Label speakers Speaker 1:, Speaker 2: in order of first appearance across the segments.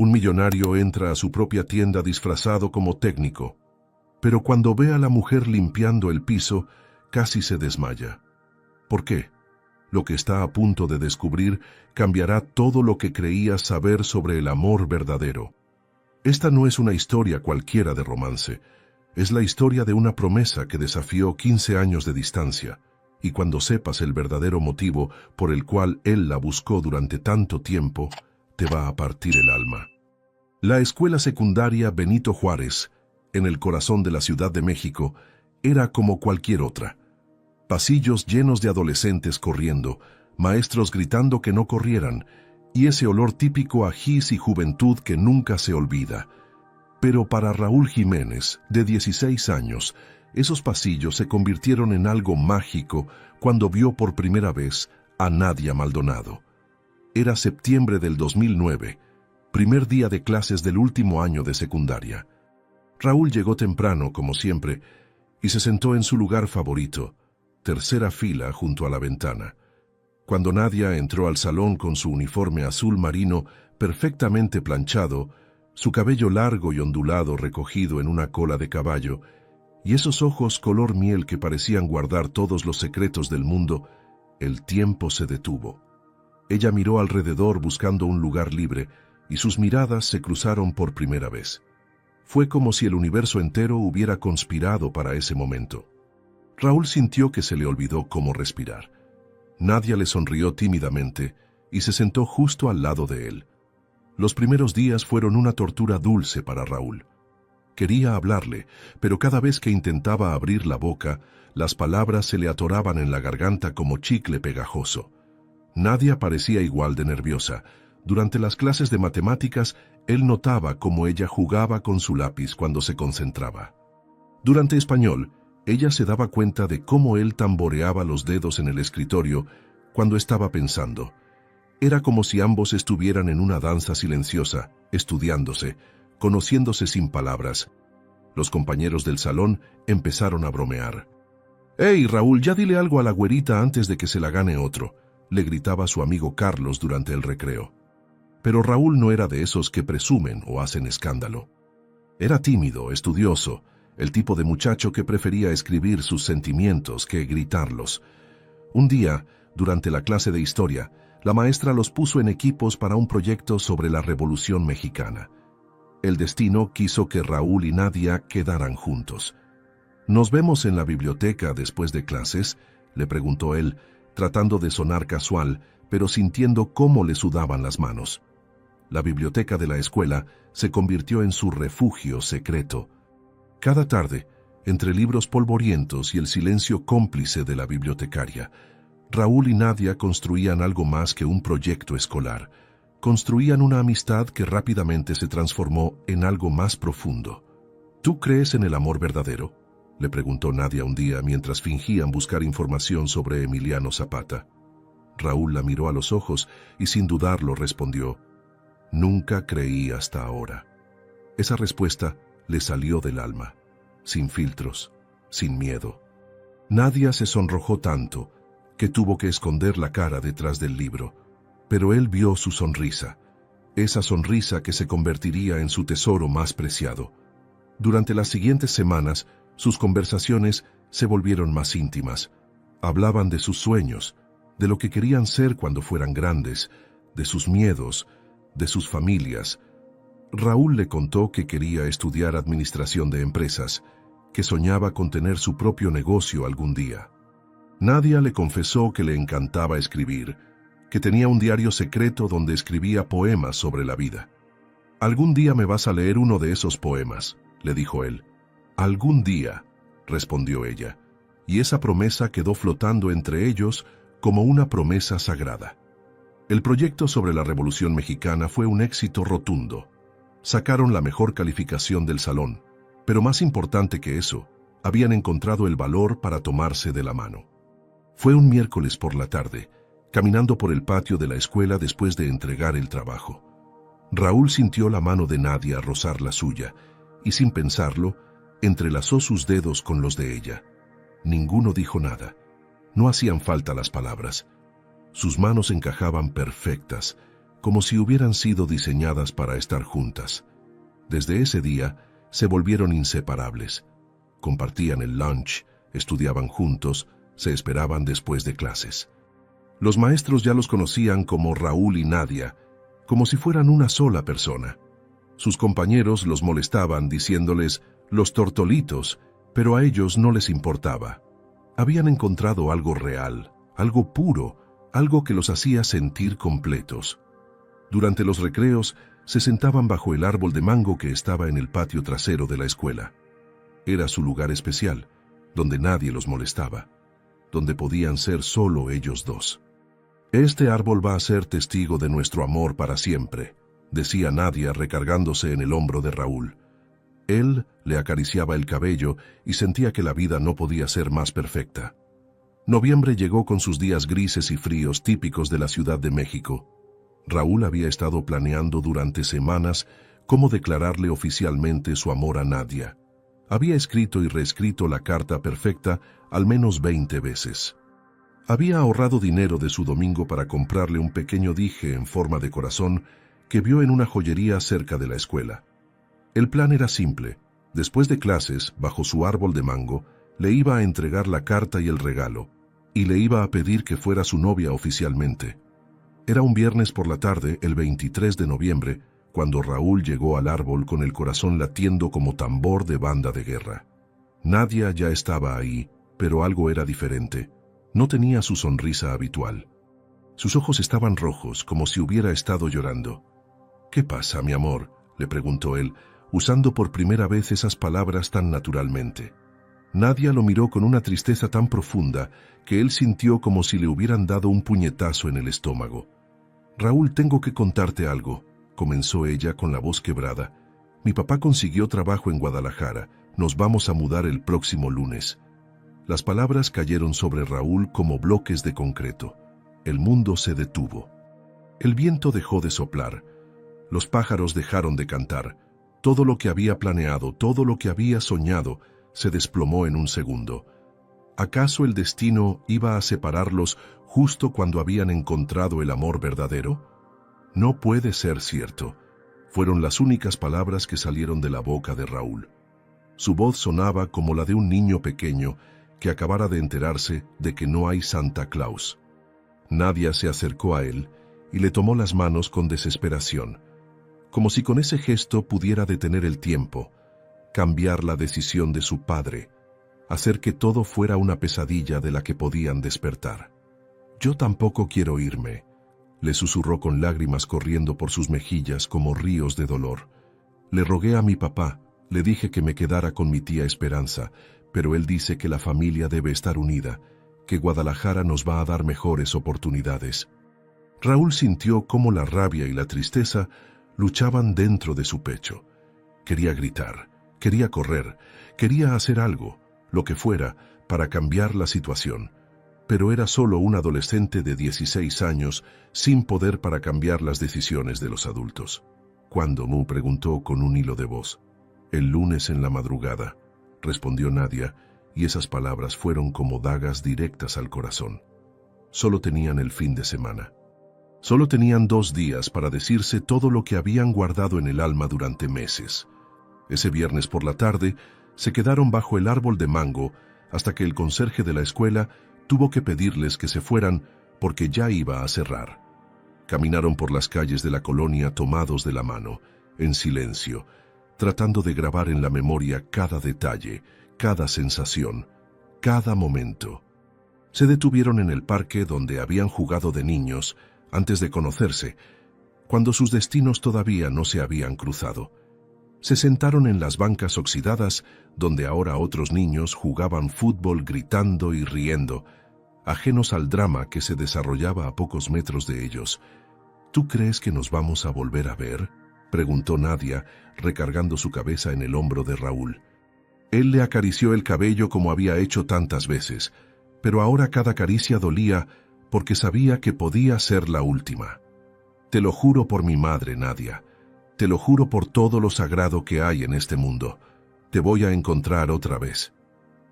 Speaker 1: Un millonario entra a su propia tienda disfrazado como técnico, pero cuando ve a la mujer limpiando el piso, casi se desmaya. ¿Por qué? Lo que está a punto de descubrir cambiará todo lo que creía saber sobre el amor verdadero. Esta no es una historia cualquiera de romance, es la historia de una promesa que desafió 15 años de distancia, y cuando sepas el verdadero motivo por el cual él la buscó durante tanto tiempo, te va a partir el alma. La escuela secundaria Benito Juárez, en el corazón de la Ciudad de México, era como cualquier otra. Pasillos llenos de adolescentes corriendo, maestros gritando que no corrieran, y ese olor típico a gis y juventud que nunca se olvida. Pero para Raúl Jiménez, de 16 años, esos pasillos se convirtieron en algo mágico cuando vio por primera vez a Nadia Maldonado. Era septiembre del 2009, primer día de clases del último año de secundaria. Raúl llegó temprano, como siempre, y se sentó en su lugar favorito, tercera fila junto a la ventana. Cuando Nadia entró al salón con su uniforme azul marino perfectamente planchado, su cabello largo y ondulado recogido en una cola de caballo, y esos ojos color miel que parecían guardar todos los secretos del mundo, el tiempo se detuvo. Ella miró alrededor buscando un lugar libre, y sus miradas se cruzaron por primera vez. Fue como si el universo entero hubiera conspirado para ese momento. Raúl sintió que se le olvidó cómo respirar. Nadia le sonrió tímidamente y se sentó justo al lado de él. Los primeros días fueron una tortura dulce para Raúl. Quería hablarle, pero cada vez que intentaba abrir la boca, las palabras se le atoraban en la garganta como chicle pegajoso. Nadia parecía igual de nerviosa. Durante las clases de matemáticas, él notaba cómo ella jugaba con su lápiz cuando se concentraba. Durante español, ella se daba cuenta de cómo él tamboreaba los dedos en el escritorio cuando estaba pensando. Era como si ambos estuvieran en una danza silenciosa, estudiándose, conociéndose sin palabras. Los compañeros del salón empezaron a bromear. «¡Hey, Raúl, ya dile algo a la güerita antes de que se la gane otro!», le gritaba su amigo Carlos durante el recreo. Pero Raúl no era de esos que presumen o hacen escándalo. Era tímido, estudioso, el tipo de muchacho que prefería escribir sus sentimientos que gritarlos. Un día, durante la clase de historia, la maestra los puso en equipos para un proyecto sobre la Revolución Mexicana. El destino quiso que Raúl y Nadia quedaran juntos. «¿Nos vemos en la biblioteca después de clases?», le preguntó él, tratando de sonar casual, pero sintiendo cómo le sudaban las manos. La biblioteca de la escuela se convirtió en su refugio secreto. Cada tarde, entre libros polvorientos y el silencio cómplice de la bibliotecaria, Raúl y Nadia construían algo más que un proyecto escolar. Construían una amistad que rápidamente se transformó en algo más profundo. «¿Tú crees en el amor verdadero?», le preguntó Nadia un día mientras fingían buscar información sobre Emiliano Zapata. Raúl la miró a los ojos y sin dudarlo respondió: «Nunca creí hasta ahora». Esa respuesta le salió del alma, sin filtros, sin miedo. Nadia se sonrojó tanto que tuvo que esconder la cara detrás del libro, pero él vio su sonrisa, esa sonrisa que se convertiría en su tesoro más preciado. Durante las siguientes semanas, sus conversaciones se volvieron más íntimas. Hablaban de sus sueños, de lo que querían ser cuando fueran grandes, de sus miedos, de sus familias. Raúl le contó que quería estudiar administración de empresas, que soñaba con tener su propio negocio algún día. Nadia le confesó que le encantaba escribir, que tenía un diario secreto donde escribía poemas sobre la vida. «Algún día me vas a leer uno de esos poemas», le dijo él. «Algún día», respondió ella, y esa promesa quedó flotando entre ellos como una promesa sagrada. El proyecto sobre la Revolución Mexicana fue un éxito rotundo. Sacaron la mejor calificación del salón, pero más importante que eso, habían encontrado el valor para tomarse de la mano. Fue un miércoles por la tarde, caminando por el patio de la escuela después de entregar el trabajo. Raúl sintió la mano de Nadia rozar la suya, y sin pensarlo, entrelazó sus dedos con los de ella. Ninguno dijo nada. No hacían falta las palabras. Sus manos encajaban perfectas, como si hubieran sido diseñadas para estar juntas. Desde ese día, se volvieron inseparables. Compartían el lunch, estudiaban juntos, se esperaban después de clases. Los maestros ya los conocían como Raúl y Nadia, como si fueran una sola persona. Sus compañeros los molestaban diciéndoles «los tortolitos», pero a ellos no les importaba. Habían encontrado algo real, algo puro, algo que los hacía sentir completos. Durante los recreos, se sentaban bajo el árbol de mango que estaba en el patio trasero de la escuela. Era su lugar especial, donde nadie los molestaba, donde podían ser solo ellos dos. «Este árbol va a ser testigo de nuestro amor para siempre», decía Nadia recargándose en el hombro de Raúl. Él le acariciaba el cabello y sentía que la vida no podía ser más perfecta. Noviembre llegó con sus días grises y fríos típicos de la Ciudad de México. Raúl había estado planeando durante semanas cómo declararle oficialmente su amor a Nadia. Había escrito y reescrito la carta perfecta al menos 20 veces. Había ahorrado dinero de su domingo para comprarle un pequeño dije en forma de corazón que vio en una joyería cerca de la escuela. El plan era simple. Después de clases, bajo su árbol de mango, le iba a entregar la carta y el regalo, y le iba a pedir que fuera su novia oficialmente. Era un viernes por la tarde, el 23 de noviembre, cuando Raúl llegó al árbol con el corazón latiendo como tambor de banda de guerra. Nadia ya estaba ahí, pero algo era diferente. No tenía su sonrisa habitual. Sus ojos estaban rojos, como si hubiera estado llorando. «¿Qué pasa, mi amor?», le preguntó él, usando por primera vez esas palabras tan naturalmente. Nadia lo miró con una tristeza tan profunda que él sintió como si le hubieran dado un puñetazo en el estómago. «Raúl, tengo que contarte algo», comenzó ella con la voz quebrada. «Mi papá consiguió trabajo en Guadalajara. Nos vamos a mudar el próximo lunes». Las palabras cayeron sobre Raúl como bloques de concreto. El mundo se detuvo. El viento dejó de soplar. Los pájaros dejaron de cantar. Todo lo que había planeado, todo lo que había soñado, se desplomó en un segundo. ¿Acaso el destino iba a separarlos justo cuando habían encontrado el amor verdadero? No puede ser cierto. Fueron las únicas palabras que salieron de la boca de Raúl. Su voz sonaba como la de un niño pequeño que acabara de enterarse de que no hay Santa Claus. Nadia se acercó a él y le tomó las manos con desesperación, como si con ese gesto pudiera detener el tiempo, cambiar la decisión de su padre, hacer que todo fuera una pesadilla de la que podían despertar. «Yo tampoco quiero irme», le susurró con lágrimas corriendo por sus mejillas como ríos de dolor. «Le rogué a mi papá, le dije que me quedara con mi tía Esperanza, pero él dice que la familia debe estar unida, que Guadalajara nos va a dar mejores oportunidades». Raúl sintió cómo la rabia y la tristeza luchaban dentro de su pecho. Quería gritar, quería correr, quería hacer algo, lo que fuera, para cambiar la situación. Pero era solo un adolescente de 16 años, sin poder para cambiar las decisiones de los adultos. «¿Cuándo?», Mu preguntó con un hilo de voz. «El lunes en la madrugada», respondió Nadia, y esas palabras fueron como dagas directas al corazón. Solo tenían el fin de semana. Solo tenían 2 días para decirse todo lo que habían guardado en el alma durante meses. Ese viernes por la tarde, se quedaron bajo el árbol de mango hasta que el conserje de la escuela tuvo que pedirles que se fueran porque ya iba a cerrar. Caminaron por las calles de la colonia tomados de la mano, en silencio, tratando de grabar en la memoria cada detalle, cada sensación, cada momento. Se detuvieron en el parque donde habían jugado de niños antes de conocerse, cuando sus destinos todavía no se habían cruzado. Se sentaron en las bancas oxidadas donde ahora otros niños jugaban fútbol gritando y riendo, ajenos al drama que se desarrollaba a pocos metros de ellos. «¿Tú crees que nos vamos a volver a ver?», preguntó Nadia, recargando su cabeza en el hombro de Raúl. Él le acarició el cabello como había hecho tantas veces, pero ahora cada caricia dolía porque sabía que podía ser la última. «Te lo juro por mi madre, Nadia. Te lo juro por todo lo sagrado que hay en este mundo. Te voy a encontrar otra vez».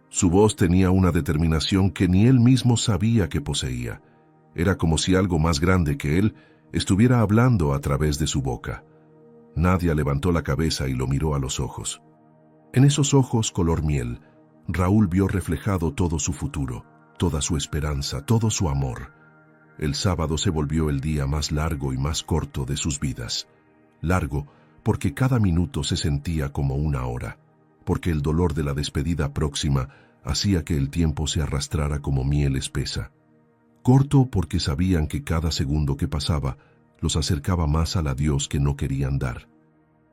Speaker 1: Su voz tenía una determinación que ni él mismo sabía que poseía. Era como si algo más grande que él estuviera hablando a través de su boca. Nadia levantó la cabeza y lo miró a los ojos. En esos ojos color miel, Raúl vio reflejado todo su futuro, toda su esperanza, todo su amor. El sábado se volvió el día más largo y más corto de sus vidas. Largo porque cada minuto se sentía como una hora, porque el dolor de la despedida próxima hacía que el tiempo se arrastrara como miel espesa. Corto porque sabían que cada segundo que pasaba los acercaba más al adiós que no querían dar.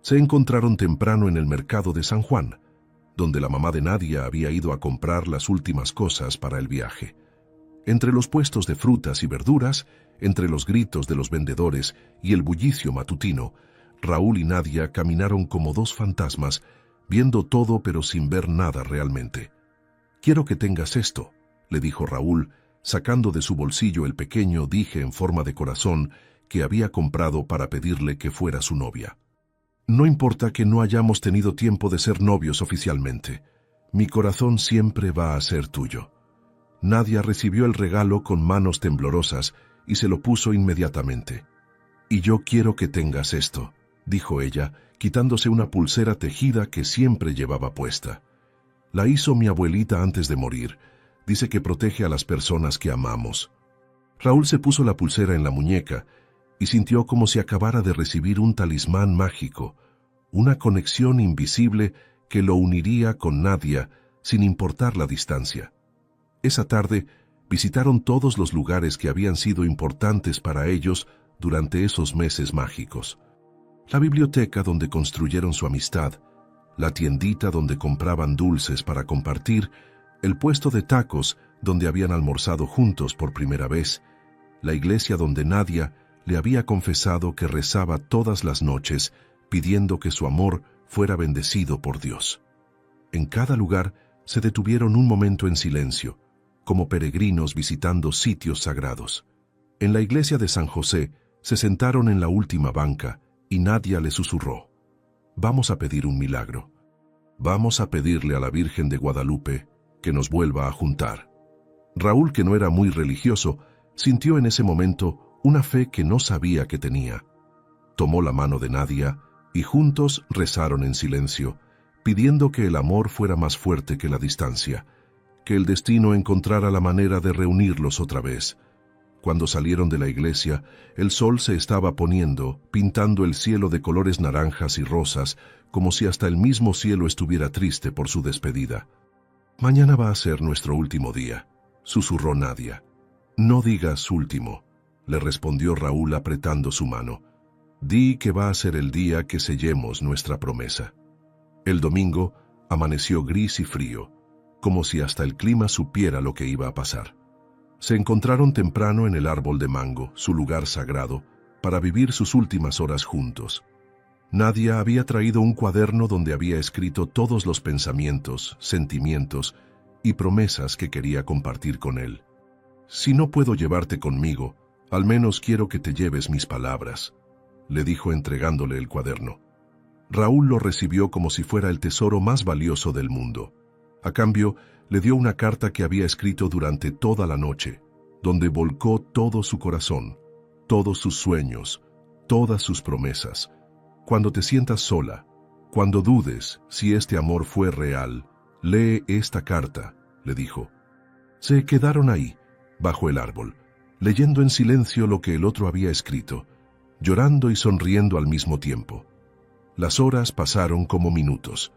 Speaker 1: Se encontraron temprano en el mercado de San Juan, donde la mamá de Nadia había ido a comprar las últimas cosas para el viaje. Entre los puestos de frutas y verduras, entre los gritos de los vendedores y el bullicio matutino, Raúl y Nadia caminaron como dos fantasmas, viendo todo pero sin ver nada realmente. «Quiero que tengas esto», le dijo Raúl, sacando de su bolsillo el pequeño dije en forma de corazón que había comprado para pedirle que fuera su novia. «No importa que no hayamos tenido tiempo de ser novios oficialmente. Mi corazón siempre va a ser tuyo». Nadia recibió el regalo con manos temblorosas y se lo puso inmediatamente. «Y yo quiero que tengas esto», dijo ella, quitándose una pulsera tejida que siempre llevaba puesta. «La hizo mi abuelita antes de morir. Dice que protege a las personas que amamos». Raúl se puso la pulsera en la muñeca y sintió como si acabara de recibir un talismán mágico, una conexión invisible que lo uniría con Nadia sin importar la distancia. Esa tarde visitaron todos los lugares que habían sido importantes para ellos durante esos meses mágicos. La biblioteca donde construyeron su amistad, la tiendita donde compraban dulces para compartir, el puesto de tacos donde habían almorzado juntos por primera vez, la iglesia donde Nadia le había confesado que rezaba todas las noches pidiendo que su amor fuera bendecido por Dios. En cada lugar se detuvieron un momento en silencio, como peregrinos visitando sitios sagrados. En la iglesia de San José se sentaron en la última banca y Nadia le susurró: «Vamos a pedir un milagro. Vamos a pedirle a la Virgen de Guadalupe que nos vuelva a juntar». Raúl, que no era muy religioso, sintió en ese momento una fe que no sabía que tenía. Tomó la mano de Nadia y juntos rezaron en silencio, pidiendo que el amor fuera más fuerte que la distancia, que el destino encontrara la manera de reunirlos otra vez. Cuando salieron de la iglesia, el sol se estaba poniendo, pintando el cielo de colores naranjas y rosas, como si hasta el mismo cielo estuviera triste por su despedida. «Mañana va a ser nuestro último día», susurró Nadia. «No digas último», le respondió Raúl apretando su mano. «Di que va a ser el día que sellemos nuestra promesa». El domingo amaneció gris y frío, como si hasta el clima supiera lo que iba a pasar. Se encontraron temprano en el árbol de mango, su lugar sagrado, para vivir sus últimas horas juntos. Nadia había traído un cuaderno donde había escrito todos los pensamientos, sentimientos y promesas que quería compartir con él. «Si no puedo llevarte conmigo, al menos quiero que te lleves mis palabras», le dijo entregándole el cuaderno. Raúl lo recibió como si fuera el tesoro más valioso del mundo. A cambio, le dio una carta que había escrito durante toda la noche, donde volcó todo su corazón, todos sus sueños, todas sus promesas. «Cuando te sientas sola, cuando dudes si este amor fue real, lee esta carta», le dijo. Se quedaron ahí, bajo el árbol, leyendo en silencio lo que el otro había escrito, llorando y sonriendo al mismo tiempo. Las horas pasaron como minutos.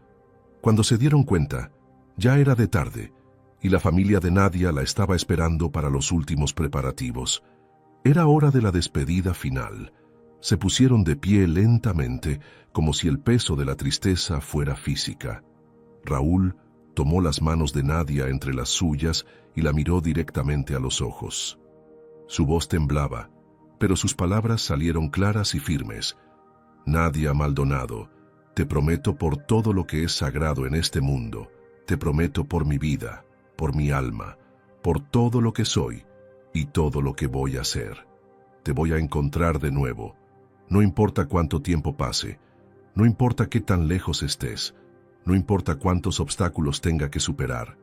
Speaker 1: Cuando se dieron cuenta, ya era de tarde, y la familia de Nadia la estaba esperando para los últimos preparativos. Era hora de la despedida final. Se pusieron de pie lentamente, como si el peso de la tristeza fuera física. Raúl tomó las manos de Nadia entre las suyas y la miró directamente a los ojos. Su voz temblaba, pero sus palabras salieron claras y firmes. «Nadia Maldonado, te prometo por todo lo que es sagrado en este mundo, te prometo por mi vida, por mi alma, por todo lo que soy y todo lo que voy a ser. Te voy a encontrar de nuevo. No importa cuánto tiempo pase, no importa qué tan lejos estés, no importa cuántos obstáculos tenga que superar.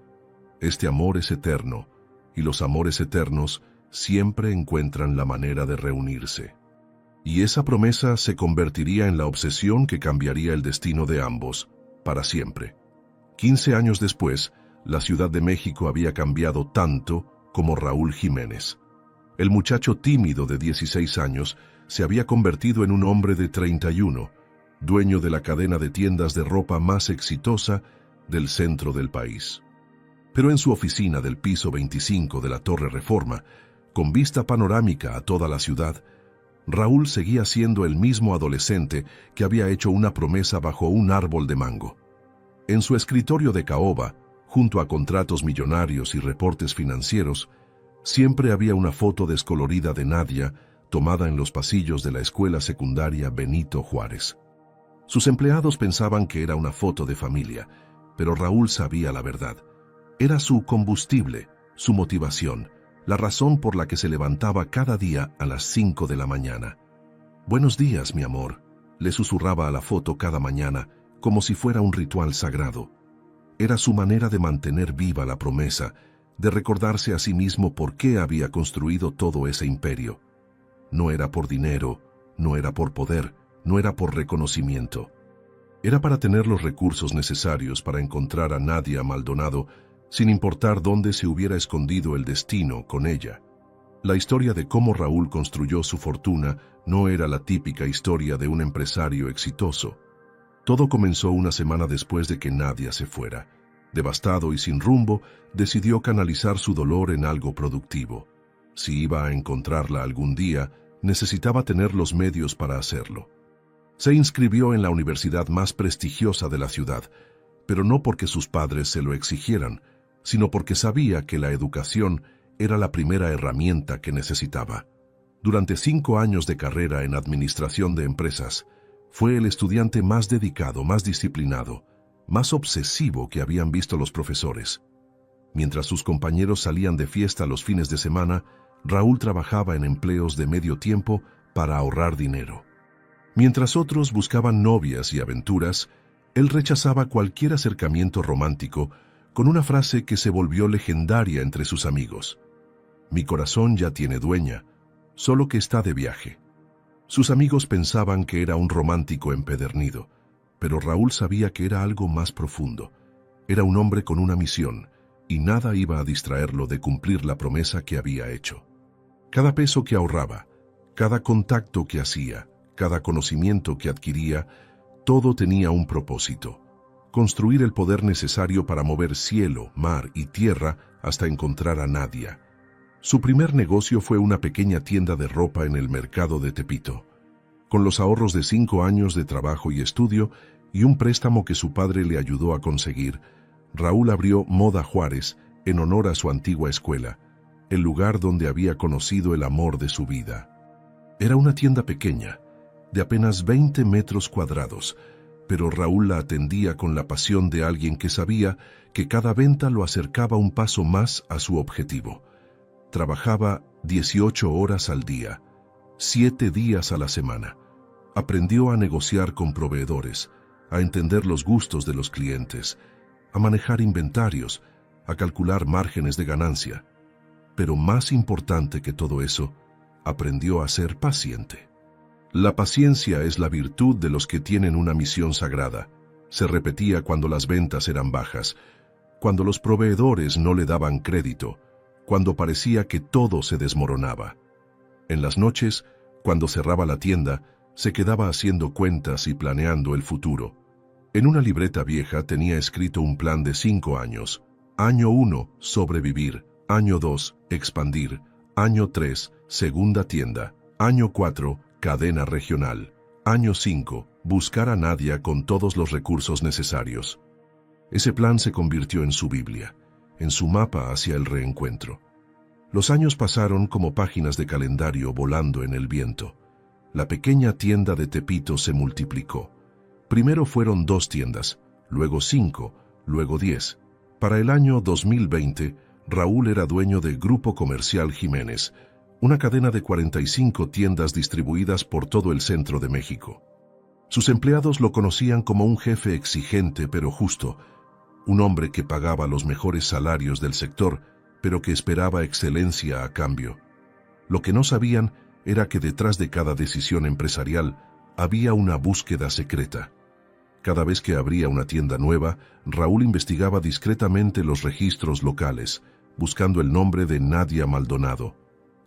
Speaker 1: Este amor es eterno, y los amores eternos siempre encuentran la manera de reunirse». Y esa promesa se convertiría en la obsesión que cambiaría el destino de ambos, para siempre. 15 años después, la Ciudad de México había cambiado tanto como Raúl Jiménez. El muchacho tímido de 16 años se había convertido en un hombre de 31, dueño de la cadena de tiendas de ropa más exitosa del centro del país. Pero en su oficina del piso 25 de la Torre Reforma, con vista panorámica a toda la ciudad, Raúl seguía siendo el mismo adolescente que había hecho una promesa bajo un árbol de mango. En su escritorio de caoba, junto a contratos millonarios y reportes financieros, siempre había una foto descolorida de Nadia tomada en los pasillos de la escuela secundaria Benito Juárez. Sus empleados pensaban que era una foto de familia, pero Raúl sabía la verdad. Era su combustible, su motivación, la razón por la que se levantaba cada día a las 5 de la mañana. «Buenos días, mi amor», le susurraba a la foto cada mañana, como si fuera un ritual sagrado. Era su manera de mantener viva la promesa, de recordarse a sí mismo por qué había construido todo ese imperio. No era por dinero, no era por poder, no era por reconocimiento. Era para tener los recursos necesarios para encontrar a Nadia Maldonado, sin importar dónde se hubiera escondido el destino con ella. La historia de cómo Raúl construyó su fortuna no era la típica historia de un empresario exitoso. Todo comenzó una semana después de que Nadia se fuera. Devastado y sin rumbo, decidió canalizar su dolor en algo productivo. Si iba a encontrarla algún día, necesitaba tener los medios para hacerlo. Se inscribió en la universidad más prestigiosa de la ciudad, pero no porque sus padres se lo exigieran, sino porque sabía que la educación era la primera herramienta que necesitaba. Durante 5 años de carrera en administración de empresas, fue el estudiante más dedicado, más disciplinado, más obsesivo que habían visto los profesores. Mientras sus compañeros salían de fiesta los fines de semana, Raúl trabajaba en empleos de medio tiempo para ahorrar dinero. Mientras otros buscaban novias y aventuras, él rechazaba cualquier acercamiento romántico con una frase que se volvió legendaria entre sus amigos: «Mi corazón ya tiene dueña, solo que está de viaje». Sus amigos pensaban que era un romántico empedernido, pero Raúl sabía que era algo más profundo. Era un hombre con una misión, y nada iba a distraerlo de cumplir la promesa que había hecho. Cada peso que ahorraba, cada contacto que hacía, cada conocimiento que adquiría, todo tenía un propósito: construir el poder necesario para mover cielo, mar y tierra hasta encontrar a Nadia. Su primer negocio fue una pequeña tienda de ropa en el mercado de Tepito. Con los ahorros de 5 años de trabajo y estudio y un préstamo que su padre le ayudó a conseguir, Raúl abrió Moda Juárez en honor a su antigua escuela, el lugar donde había conocido el amor de su vida. Era una tienda pequeña, de apenas 20 metros cuadrados, pero Raúl la atendía con la pasión de alguien que sabía que cada venta lo acercaba un paso más a su objetivo. Trabajaba 18 horas al día, 7 días a la semana. Aprendió a negociar con proveedores, a entender los gustos de los clientes, a manejar inventarios, a calcular márgenes de ganancia. Pero más importante que todo eso, aprendió a ser paciente. La paciencia es la virtud de los que tienen una misión sagrada. Se repetía cuando las ventas eran bajas, cuando los proveedores no le daban crédito, cuando parecía que todo se desmoronaba. En las noches, cuando cerraba la tienda, se quedaba haciendo cuentas y planeando el futuro. En una libreta vieja tenía escrito un plan de 5 años. Año 1, sobrevivir. Año 2, expandir. Año 3, segunda tienda. Año 4, cadena regional. Año 5, buscar a Nadia con todos los recursos necesarios. Ese plan se convirtió en su Biblia, en su mapa hacia el reencuentro. Los años pasaron como páginas de calendario volando en el viento. La pequeña tienda de Tepito se multiplicó. Primero fueron 2 tiendas, luego 5, luego 10. Para el año 2020, Raúl era dueño de Grupo Comercial Jiménez, una cadena de 45 tiendas distribuidas por todo el centro de México. Sus empleados lo conocían como un jefe exigente pero justo, un hombre que pagaba los mejores salarios del sector, pero que esperaba excelencia a cambio. Lo que no sabían era que detrás de cada decisión empresarial había una búsqueda secreta. Cada vez que abría una tienda nueva, Raúl investigaba discretamente los registros locales, buscando el nombre de Nadia Maldonado.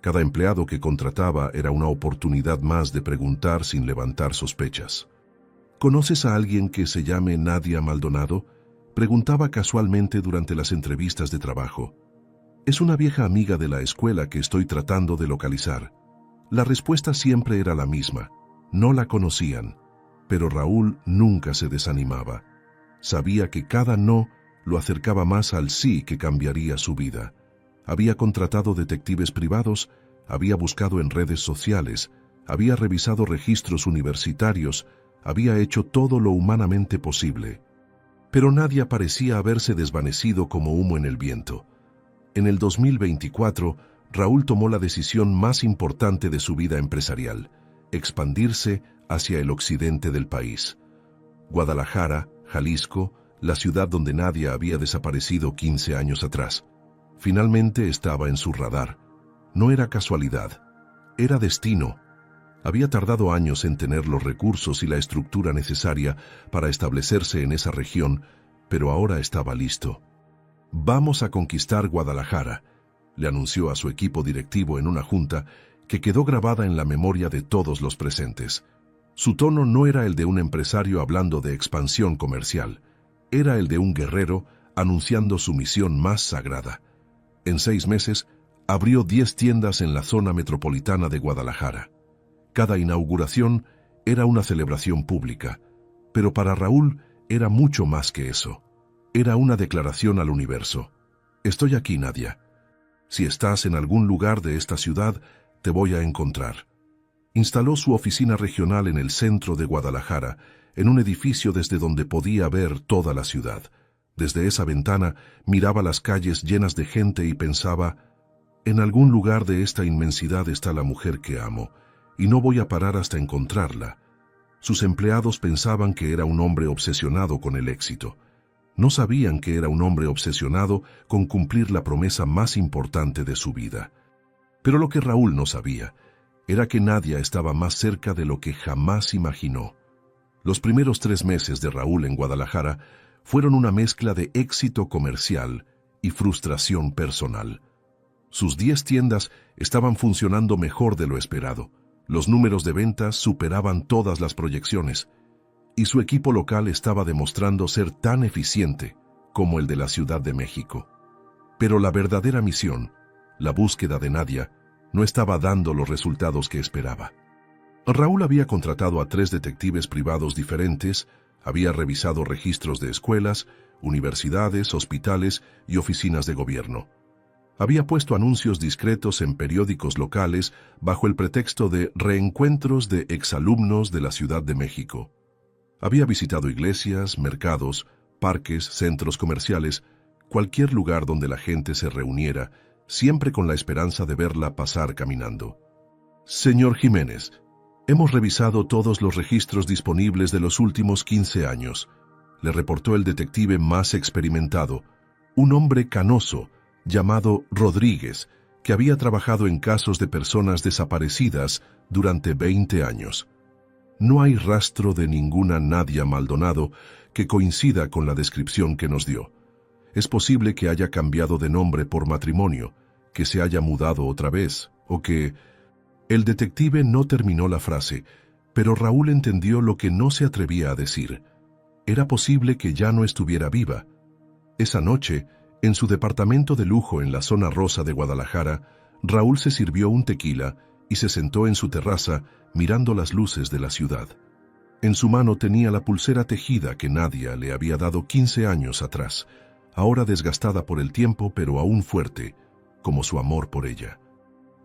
Speaker 1: Cada empleado que contrataba era una oportunidad más de preguntar sin levantar sospechas. ¿Conoces a alguien que se llame Nadia Maldonado?, preguntaba casualmente durante las entrevistas de trabajo. Es una vieja amiga de la escuela que estoy tratando de localizar. La respuesta siempre era la misma: no la conocían. Pero Raúl nunca se desanimaba. Sabía que cada no lo acercaba más al sí que cambiaría su vida. Había contratado detectives privados, había buscado en redes sociales, había revisado registros universitarios, había hecho todo lo humanamente posible. Pero Nadia parecía haberse desvanecido como humo en el viento. En el 2024, Raúl tomó la decisión más importante de su vida empresarial: expandirse hacia el occidente del país. Guadalajara, Jalisco, la ciudad donde Nadia había desaparecido 15 años atrás, finalmente estaba en su radar. No era casualidad, era destino. Había tardado años en tener los recursos y la estructura necesaria para establecerse en esa región, pero ahora estaba listo. «Vamos a conquistar Guadalajara», le anunció a su equipo directivo en una junta que quedó grabada en la memoria de todos los presentes. Su tono no era el de un empresario hablando de expansión comercial, era el de un guerrero anunciando su misión más sagrada. En 6 meses, abrió 10 tiendas en la zona metropolitana de Guadalajara. Cada inauguración era una celebración pública, pero para Raúl era mucho más que eso. Era una declaración al universo: «Estoy aquí, Nadia. Si estás en algún lugar de esta ciudad, te voy a encontrar». Instaló su oficina regional en el centro de Guadalajara, en un edificio desde donde podía ver toda la ciudad. Desde esa ventana miraba las calles llenas de gente y pensaba: «En algún lugar de esta inmensidad está la mujer que amo, y no voy a parar hasta encontrarla». Sus empleados pensaban que era un hombre obsesionado con el éxito. No sabían que era un hombre obsesionado con cumplir la promesa más importante de su vida. Pero lo que Raúl no sabía era que Nadia estaba más cerca de lo que jamás imaginó. Los primeros 3 meses de Raúl en Guadalajara fueron una mezcla de éxito comercial y frustración personal. Sus 10 tiendas estaban funcionando mejor de lo esperado. Los números de ventas superaban todas las proyecciones, y su equipo local estaba demostrando ser tan eficiente como el de la Ciudad de México. Pero la verdadera misión, la búsqueda de Nadia, no estaba dando los resultados que esperaba. Raúl había contratado a 3 detectives privados diferentes, había revisado registros de escuelas, universidades, hospitales y oficinas de gobierno. Había puesto anuncios discretos en periódicos locales bajo el pretexto de reencuentros de exalumnos de la Ciudad de México. Había visitado iglesias, mercados, parques, centros comerciales, cualquier lugar donde la gente se reuniera, siempre con la esperanza de verla pasar caminando. «Señor Jiménez, hemos revisado todos los registros disponibles de los últimos 15 años», le reportó el detective más experimentado, un hombre canoso llamado Rodríguez, que había trabajado en casos de personas desaparecidas durante 20 años. No hay rastro de ninguna Nadia Maldonado que coincida con la descripción que nos dio. Es posible que haya cambiado de nombre por matrimonio, que se haya mudado otra vez, o que... El detective no terminó la frase, pero Raúl entendió lo que no se atrevía a decir. Era posible que ya no estuviera viva. Esa noche, en su departamento de lujo en la zona rosa de Guadalajara, Raúl se sirvió un tequila y se sentó en su terraza mirando las luces de la ciudad. En su mano tenía la pulsera tejida que Nadia le había dado 15 años atrás, ahora desgastada por el tiempo pero aún fuerte, como su amor por ella.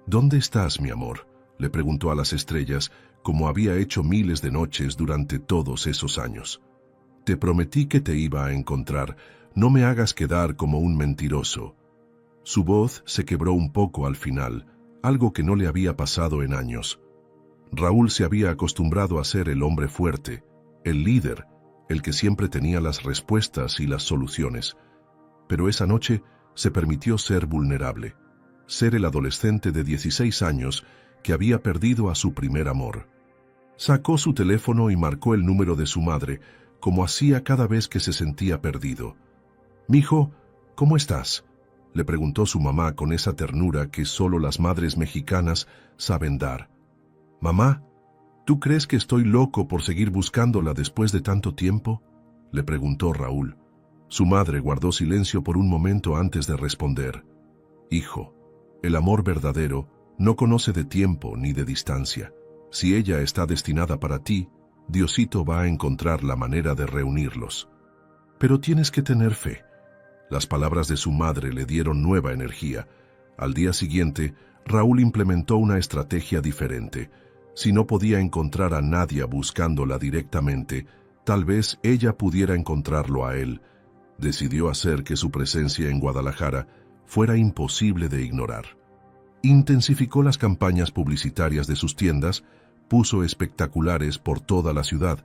Speaker 1: «¿Dónde estás, mi amor?», le preguntó a las estrellas, como había hecho miles de noches durante todos esos años. «Te prometí que te iba a encontrar, no me hagas quedar como un mentiroso». Su voz se quebró un poco al final, algo que no le había pasado en años. Raúl se había acostumbrado a ser el hombre fuerte, el líder, el que siempre tenía las respuestas y las soluciones. Pero esa noche se permitió ser vulnerable, ser el adolescente de 16 años que había perdido a su primer amor. Sacó su teléfono y marcó el número de su madre, como hacía cada vez que se sentía perdido. «Mijo, ¿cómo estás?», le preguntó su mamá con esa ternura que solo las madres mexicanas saben dar. «Mamá, ¿tú crees que estoy loco por seguir buscándola después de tanto tiempo?», le preguntó Raúl. Su madre guardó silencio por un momento antes de responder. «Hijo, el amor verdadero no conoce de tiempo ni de distancia. Si ella está destinada para ti, Diosito va a encontrar la manera de reunirlos. Pero tienes que tener fe». Las palabras de su madre le dieron nueva energía. Al día siguiente, Raúl implementó una estrategia diferente. Si no podía encontrar a Nadia buscándola directamente, tal vez ella pudiera encontrarlo a él. Decidió hacer que su presencia en Guadalajara fuera imposible de ignorar. Intensificó las campañas publicitarias de sus tiendas, puso espectaculares por toda la ciudad,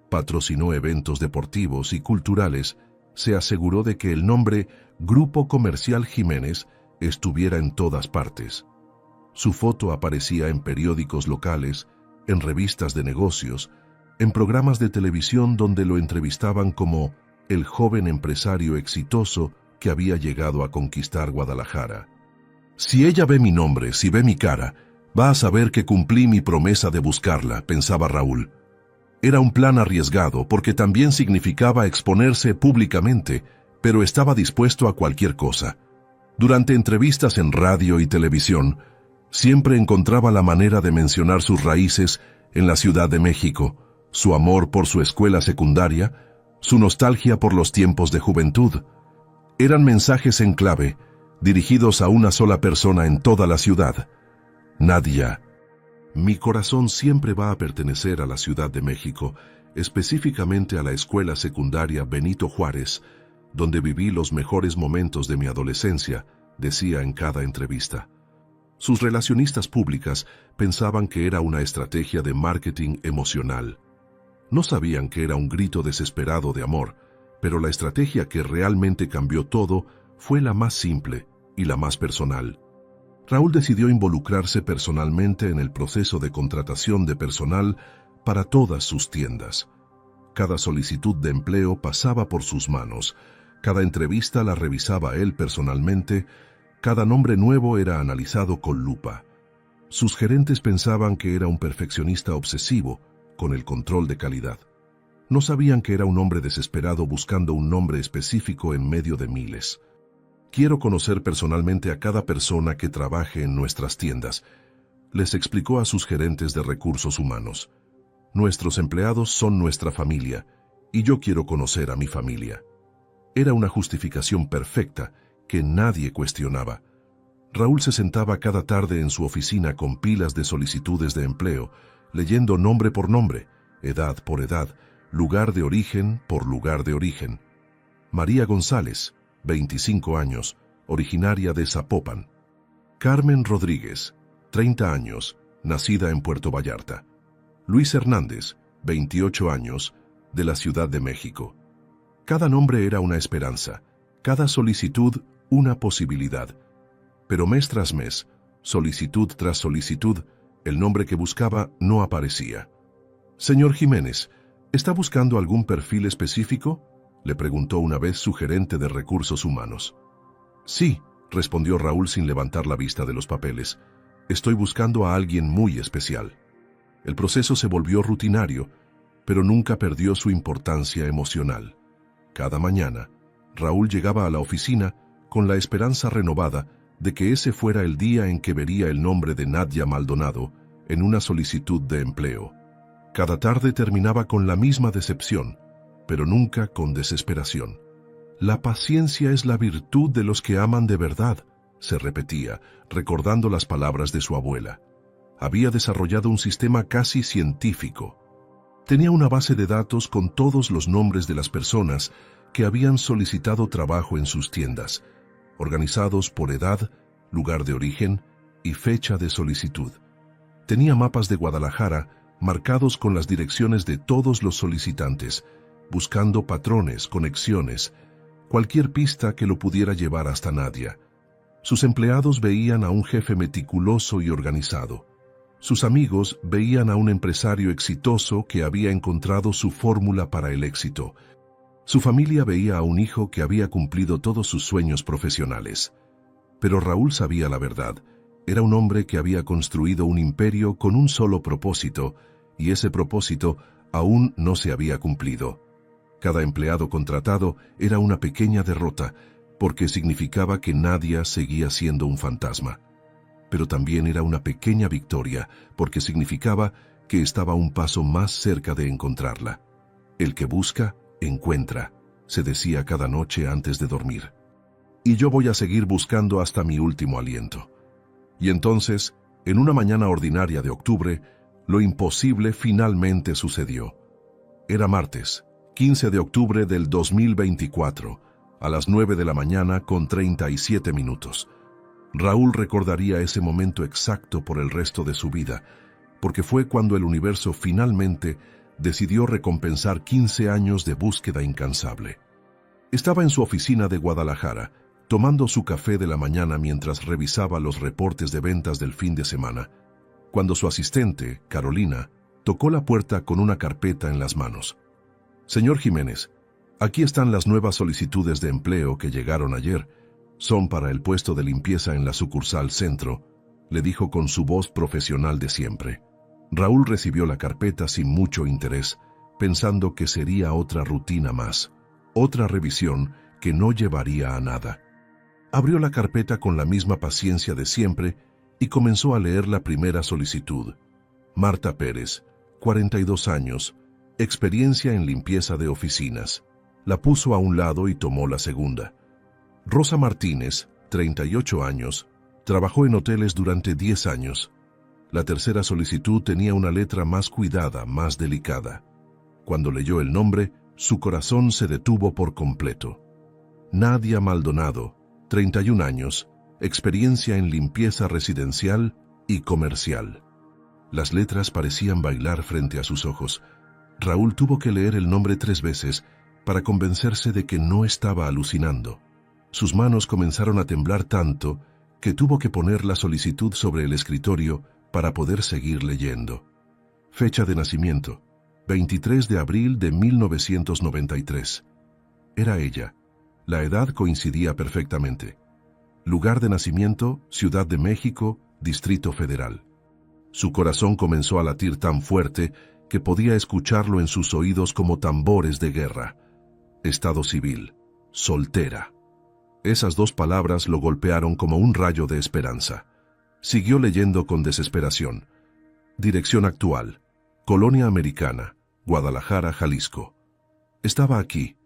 Speaker 1: patrocinó eventos deportivos y culturales, se aseguró de que el nombre Grupo Comercial Jiménez estuviera en todas partes. Su foto aparecía en periódicos locales, en revistas de negocios, en programas de televisión donde lo entrevistaban como el joven empresario exitoso que había llegado a conquistar Guadalajara. «Si ella ve mi nombre, si ve mi cara, va a saber que cumplí mi promesa de buscarla», pensaba Raúl. Era un plan arriesgado porque también significaba exponerse públicamente, pero estaba dispuesto a cualquier cosa. Durante entrevistas en radio y televisión, siempre encontraba la manera de mencionar sus raíces en la Ciudad de México, su amor por su escuela secundaria, su nostalgia por los tiempos de juventud. Eran mensajes en clave, dirigidos a una sola persona en toda la ciudad: Nadia. «Mi corazón siempre va a pertenecer a la Ciudad de México, específicamente a la escuela secundaria Benito Juárez, donde viví los mejores momentos de mi adolescencia», decía en cada entrevista. Sus relacionistas públicas pensaban que era una estrategia de marketing emocional. No sabían que era un grito desesperado de amor, pero la estrategia que realmente cambió todo fue la más simple y la más personal. Raúl decidió involucrarse personalmente en el proceso de contratación de personal para todas sus tiendas. Cada solicitud de empleo pasaba por sus manos, cada entrevista la revisaba él personalmente, cada nombre nuevo era analizado con lupa. Sus gerentes pensaban que era un perfeccionista obsesivo, con el control de calidad. No sabían que era un hombre desesperado buscando un nombre específico en medio de miles. «Quiero conocer personalmente a cada persona que trabaje en nuestras tiendas», les explicó a sus gerentes de recursos humanos. «Nuestros empleados son nuestra familia, y yo quiero conocer a mi familia». Era una justificación perfecta que nadie cuestionaba. Raúl se sentaba cada tarde en su oficina con pilas de solicitudes de empleo, leyendo nombre por nombre, edad por edad, lugar de origen por lugar de origen. María González, 25 años, originaria de Zapopan. Carmen Rodríguez, 30 años, nacida en Puerto Vallarta. Luis Hernández, 28 años, de la Ciudad de México. Cada nombre era una esperanza, cada solicitud una posibilidad. Pero mes tras mes, solicitud tras solicitud, el nombre que buscaba no aparecía. «Señor Jiménez, ¿está buscando algún perfil específico?», le preguntó una vez su gerente de recursos humanos. «Sí», respondió Raúl sin levantar la vista de los papeles. «Estoy buscando a alguien muy especial». El proceso se volvió rutinario, pero nunca perdió su importancia emocional. Cada mañana, Raúl llegaba a la oficina con la esperanza renovada de que ese fuera el día en que vería el nombre de Nadia Maldonado en una solicitud de empleo. Cada tarde terminaba con la misma decepción, pero nunca con desesperación. «La paciencia es la virtud de los que aman de verdad», se repetía, recordando las palabras de su abuela. Había desarrollado un sistema casi científico. Tenía una base de datos con todos los nombres de las personas que habían solicitado trabajo en sus tiendas, organizados por edad, lugar de origen y fecha de solicitud. Tenía mapas de Guadalajara marcados con las direcciones de todos los solicitantes, buscando patrones, conexiones, cualquier pista que lo pudiera llevar hasta Nadia. Sus empleados veían a un jefe meticuloso y organizado. Sus amigos veían a un empresario exitoso que había encontrado su fórmula para el éxito. Su familia veía a un hijo que había cumplido todos sus sueños profesionales. Pero Raúl sabía la verdad. Era un hombre que había construido un imperio con un solo propósito, y ese propósito aún no se había cumplido. Cada empleado contratado era una pequeña derrota, porque significaba que Nadia seguía siendo un fantasma. Pero también era una pequeña victoria, porque significaba que estaba un paso más cerca de encontrarla. El que busca, encuentra, se decía cada noche antes de dormir. Y yo voy a seguir buscando hasta mi último aliento. Y entonces, en una mañana ordinaria de octubre, lo imposible finalmente sucedió. Era martes, 15 de octubre del 2024, a las 9 de la mañana con 37 minutos. Raúl recordaría ese momento exacto por el resto de su vida, porque fue cuando el universo finalmente decidió recompensar 15 años de búsqueda incansable. Estaba en su oficina de Guadalajara, tomando su café de la mañana mientras revisaba los reportes de ventas del fin de semana, cuando su asistente, Carolina, tocó la puerta con una carpeta en las manos. «Señor Jiménez, aquí están las nuevas solicitudes de empleo que llegaron ayer. Son para el puesto de limpieza en la sucursal Centro», le dijo con su voz profesional de siempre. Raúl recibió la carpeta sin mucho interés, pensando que sería otra rutina más, otra revisión que no llevaría a nada. Abrió la carpeta con la misma paciencia de siempre y comenzó a leer la primera solicitud. Marta Pérez, 42 años, experiencia en limpieza de oficinas. La puso a un lado y tomó la segunda. Rosa Martínez, 38 años, trabajó en hoteles durante 10 años. La tercera solicitud tenía una letra más cuidada, más delicada. Cuando leyó el nombre, su corazón se detuvo por completo. Nadia Maldonado, 31 años, experiencia en limpieza residencial y comercial. Las letras parecían bailar frente a sus ojos. Raúl tuvo que leer el nombre 3 veces para convencerse de que no estaba alucinando. Sus manos comenzaron a temblar tanto que tuvo que poner la solicitud sobre el escritorio para poder seguir leyendo. Fecha de nacimiento, 23 de abril de 1993. Era ella. La edad coincidía perfectamente. Lugar de nacimiento, Ciudad de México, Distrito Federal. Su corazón comenzó a latir tan fuerte que podía escucharlo en sus oídos como tambores de guerra. Estado civil, soltera. Esas 2 palabras lo golpearon como un rayo de esperanza. Siguió leyendo con desesperación. Dirección actual, Colonia Americana, Guadalajara, Jalisco. Estaba aquí.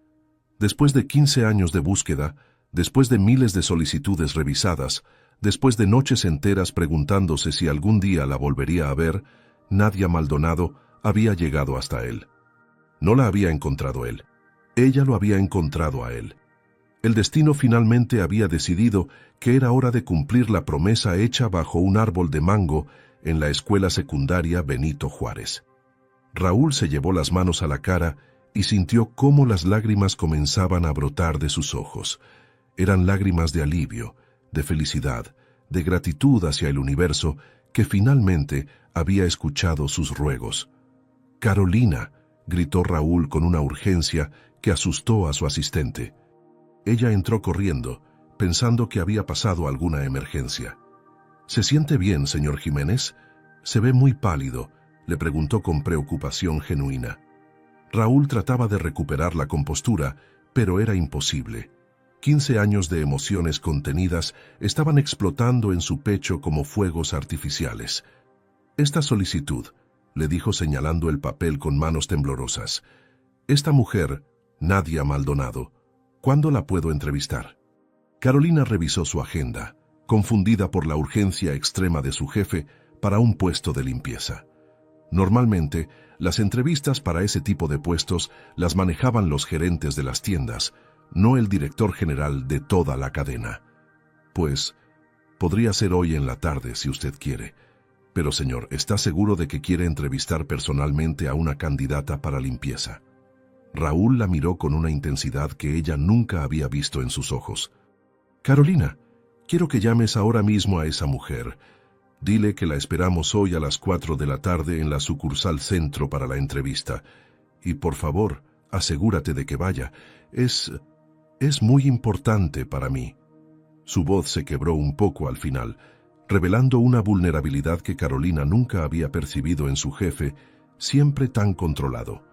Speaker 1: Después de 15 años de búsqueda, después de miles de solicitudes revisadas, después de noches enteras preguntándose si algún día la volvería a ver, Nadia Maldonado había llegado hasta él. No la había encontrado él. Ella lo había encontrado a él. El destino finalmente había decidido que era hora de cumplir la promesa hecha bajo un árbol de mango en la escuela secundaria Benito Juárez. Raúl se llevó las manos a la cara y sintió cómo las lágrimas comenzaban a brotar de sus ojos. Eran lágrimas de alivio, de felicidad, de gratitud hacia el universo que finalmente había escuchado sus ruegos. «Carolina», gritó Raúl con una urgencia que asustó a su asistente. Ella entró corriendo, pensando que había pasado alguna emergencia. «¿Se siente bien, señor Jiménez? Se ve muy pálido», le preguntó con preocupación genuina. Raúl trataba de recuperar la compostura, pero era imposible. 15 años de emociones contenidas estaban explotando en su pecho como fuegos artificiales. «Esta solicitud», le dijo señalando el papel con manos temblorosas. «Esta mujer, Nadia Maldonado, ¿cuándo la puedo entrevistar?» Carolina revisó su agenda, confundida por la urgencia extrema de su jefe para un puesto de limpieza. Normalmente, las entrevistas para ese tipo de puestos las manejaban los gerentes de las tiendas, no el director general de toda la cadena. «Pues, podría ser hoy en la tarde si usted quiere. Pero señor, ¿está seguro de que quiere entrevistar personalmente a una candidata para limpieza?» Raúl la miró con una intensidad que ella nunca había visto en sus ojos. «Carolina, quiero que llames ahora mismo a esa mujer. Dile que la esperamos hoy a las 4 de la tarde en la sucursal Centro para la entrevista. Y por favor, asegúrate de que vaya. Es muy importante para mí». Su voz se quebró un poco al final, revelando una vulnerabilidad que Carolina nunca había percibido en su jefe, siempre tan controlado.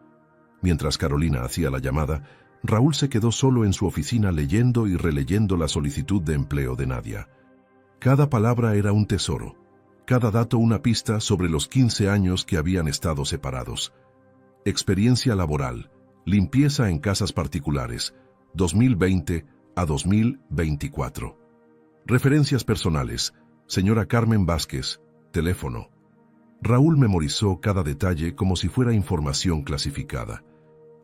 Speaker 1: Mientras Carolina hacía la llamada, Raúl se quedó solo en su oficina leyendo y releyendo la solicitud de empleo de Nadia. Cada palabra era un tesoro, cada dato una pista sobre los 15 años que habían estado separados. Experiencia laboral, limpieza en casas particulares, 2020 a 2024. Referencias personales, señora Carmen Vázquez, teléfono. Raúl memorizó cada detalle como si fuera información clasificada.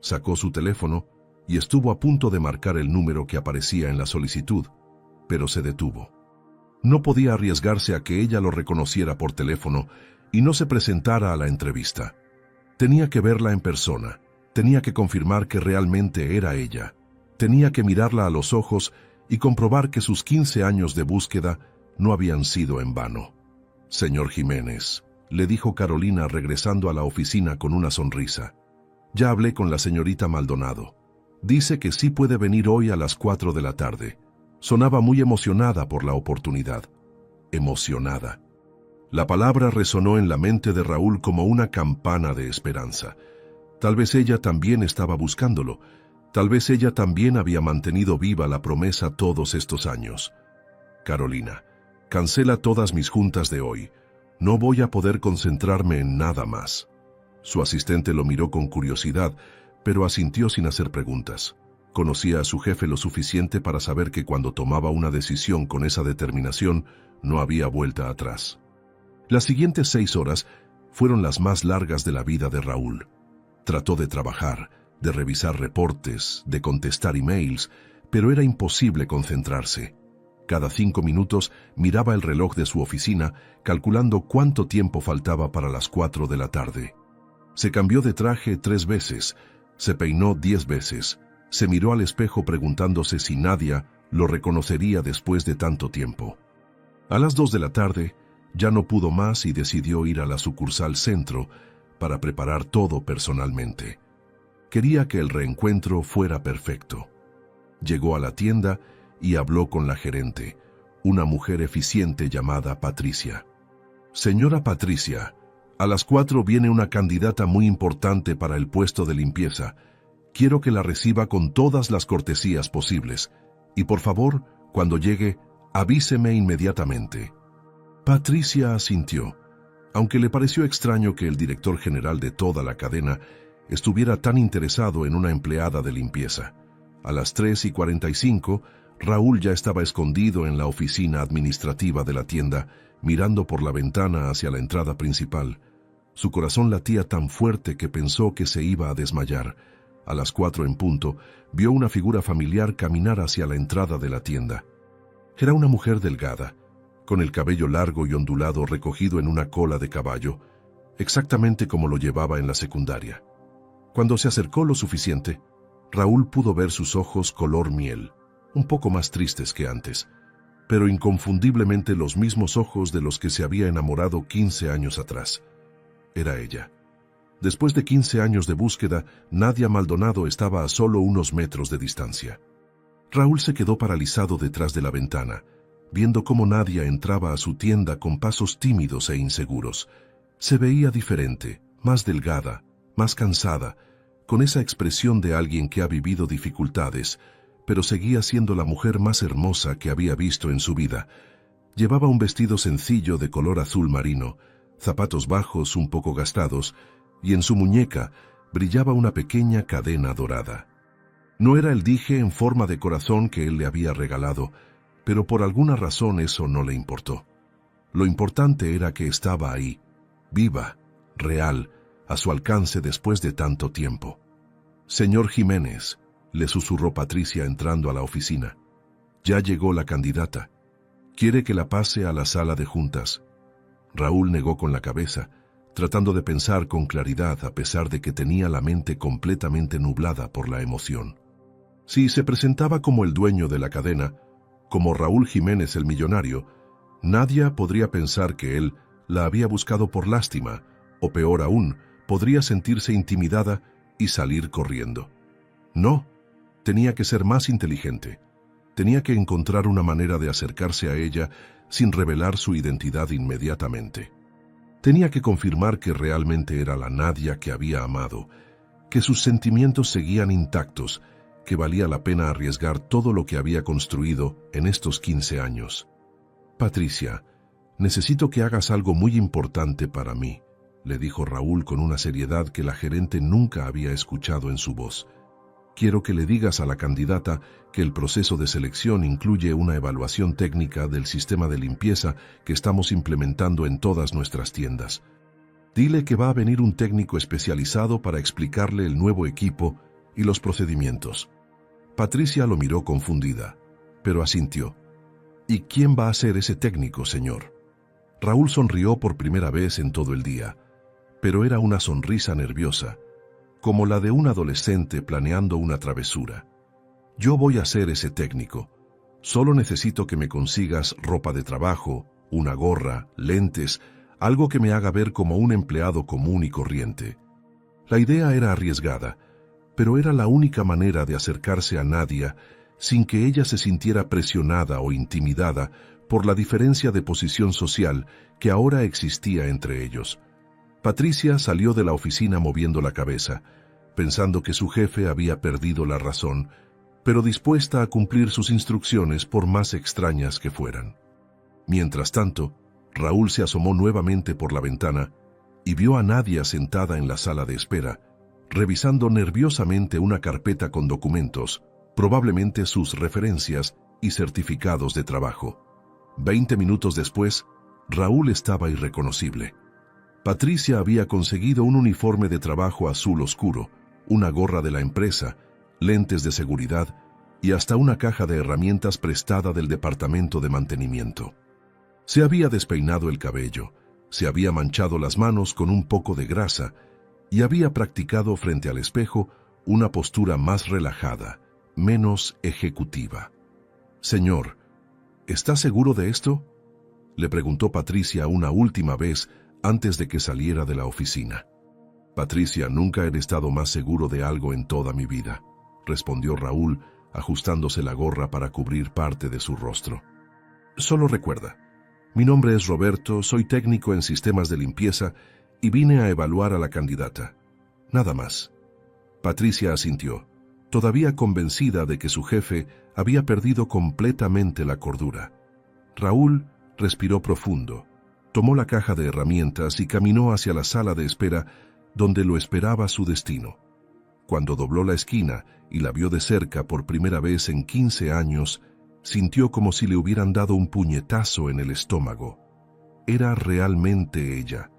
Speaker 1: Sacó su teléfono y estuvo a punto de marcar el número que aparecía en la solicitud, pero se detuvo. No podía arriesgarse a que ella lo reconociera por teléfono y no se presentara a la entrevista. Tenía que verla en persona, tenía que confirmar que realmente era ella, tenía que mirarla a los ojos y comprobar que sus 15 años de búsqueda no habían sido en vano. «Señor Jiménez», le dijo Carolina regresando a la oficina con una sonrisa. «Ya hablé con la señorita Maldonado. Dice que sí puede venir hoy a las 4 de la tarde. Sonaba muy emocionada por la oportunidad. Emocionada. La palabra resonó en la mente de Raúl como una campana de esperanza. Tal vez ella también estaba buscándolo. Tal vez ella también había mantenido viva la promesa todos estos años. «Carolina, cancela todas mis juntas de hoy. No voy a poder concentrarme en nada más». Su asistente lo miró con curiosidad, pero asintió sin hacer preguntas. Conocía a su jefe lo suficiente para saber que cuando tomaba una decisión con esa determinación, no había vuelta atrás. Las siguientes 6 horas fueron las más largas de la vida de Raúl. Trató de trabajar, de revisar reportes, de contestar emails, pero era imposible concentrarse. Cada 5 minutos miraba el reloj de su oficina, calculando cuánto tiempo faltaba para las 4 de la tarde. Se cambió de traje 3 veces, se peinó 10 veces, se miró al espejo preguntándose si Nadia lo reconocería después de tanto tiempo. A las 2 de la tarde ya no pudo más y decidió ir a la sucursal Centro para preparar todo personalmente. Quería que el reencuentro fuera perfecto. Llegó a la tienda y habló con la gerente, una mujer eficiente llamada Patricia. «Señora Patricia, a las 4 viene una candidata muy importante para el puesto de limpieza. Quiero que la reciba con todas las cortesías posibles. Y por favor, cuando llegue, avíseme inmediatamente». Patricia asintió, aunque le pareció extraño que el director general de toda la cadena estuviera tan interesado en una empleada de limpieza. A las 3:45, Raúl ya estaba escondido en la oficina administrativa de la tienda, mirando por la ventana hacia la entrada principal. Su corazón latía tan fuerte que pensó que se iba a desmayar. A las 4 en punto, vio una figura familiar caminar hacia la entrada de la tienda. Era una mujer delgada, con el cabello largo y ondulado recogido en una cola de caballo, exactamente como lo llevaba en la secundaria. Cuando se acercó lo suficiente, Raúl pudo ver sus ojos color miel, un poco más tristes que antes, pero inconfundiblemente los mismos ojos de los que se había enamorado 15 años atrás. Era ella. Después de 15 años de búsqueda, Nadia Maldonado estaba a solo unos metros de distancia. Raúl se quedó paralizado detrás de la ventana, viendo cómo Nadia entraba a su tienda con pasos tímidos e inseguros. Se veía diferente, más delgada, más cansada, con esa expresión de alguien que ha vivido dificultades, pero seguía siendo la mujer más hermosa que había visto en su vida. Llevaba un vestido sencillo de color azul marino, zapatos bajos un poco gastados, y en su muñeca brillaba una pequeña cadena dorada. No era el dije en forma de corazón que él le había regalado, pero por alguna razón eso no le importó. Lo importante era que estaba ahí, viva, real, a su alcance después de tanto tiempo. «Señor Jiménez», le susurró Patricia entrando a la oficina. «Ya llegó la candidata. ¿Quiere que la pase a la sala de juntas?» Raúl negó con la cabeza, tratando de pensar con claridad a pesar de que tenía la mente completamente nublada por la emoción. Si se presentaba como el dueño de la cadena, como Raúl Jiménez el millonario, Nadia podría pensar que él la había buscado por lástima, o peor aún, podría sentirse intimidada y salir corriendo. No, tenía que ser más inteligente. Tenía que encontrar una manera de acercarse a ella sin revelar su identidad inmediatamente. Tenía que confirmar que realmente era la Nadia que había amado, que sus sentimientos seguían intactos, que valía la pena arriesgar todo lo que había construido en estos 15 años. Patricia, necesito que hagas algo muy importante para mí, le dijo Raúl con una seriedad que la gerente nunca había escuchado en su voz. Quiero que le digas a la candidata que el proceso de selección incluye una evaluación técnica del sistema de limpieza que estamos implementando en todas nuestras tiendas. Dile que va a venir un técnico especializado para explicarle el nuevo equipo y los procedimientos. Patricia lo miró confundida, pero asintió. ¿Y quién va a ser ese técnico, señor? Raúl sonrió por primera vez en todo el día, pero era una sonrisa nerviosa, como la de un adolescente planeando una travesura. Yo voy a ser ese técnico. Solo necesito que me consigas ropa de trabajo, una gorra, lentes, algo que me haga ver como un empleado común y corriente. La idea era arriesgada, pero era la única manera de acercarse a Nadia sin que ella se sintiera presionada o intimidada por la diferencia de posición social que ahora existía entre ellos. Patricia salió de la oficina moviendo la cabeza, pensando que su jefe había perdido la razón, pero dispuesta a cumplir sus instrucciones por más extrañas que fueran. Mientras tanto, Raúl se asomó nuevamente por la ventana y vio a Nadia sentada en la sala de espera, revisando nerviosamente una carpeta con documentos, probablemente sus referencias y certificados de trabajo. 20 minutos después, Raúl estaba irreconocible. Patricia había conseguido un uniforme de trabajo azul oscuro, una gorra de la empresa, lentes de seguridad y hasta una caja de herramientas prestada del departamento de mantenimiento. Se había despeinado el cabello, se había manchado las manos con un poco de grasa y había practicado frente al espejo una postura más relajada, menos ejecutiva. «Señor, ¿está seguro de esto?», le preguntó Patricia una última vez antes de que saliera de la oficina. «Patricia, nunca he estado más seguro de algo en toda mi vida», respondió Raúl, ajustándose la gorra para cubrir parte de su rostro. «Solo recuerda, mi nombre es Roberto, soy técnico en sistemas de limpieza y vine a evaluar a la candidata. Nada más». Patricia asintió, todavía convencida de que su jefe había perdido completamente la cordura. Raúl respiró profundo, tomó la caja de herramientas y caminó hacia la sala de espera donde lo esperaba su destino. Cuando dobló la esquina y la vio de cerca por primera vez en 15 años, sintió como si le hubieran dado un puñetazo en el estómago. Era realmente ella.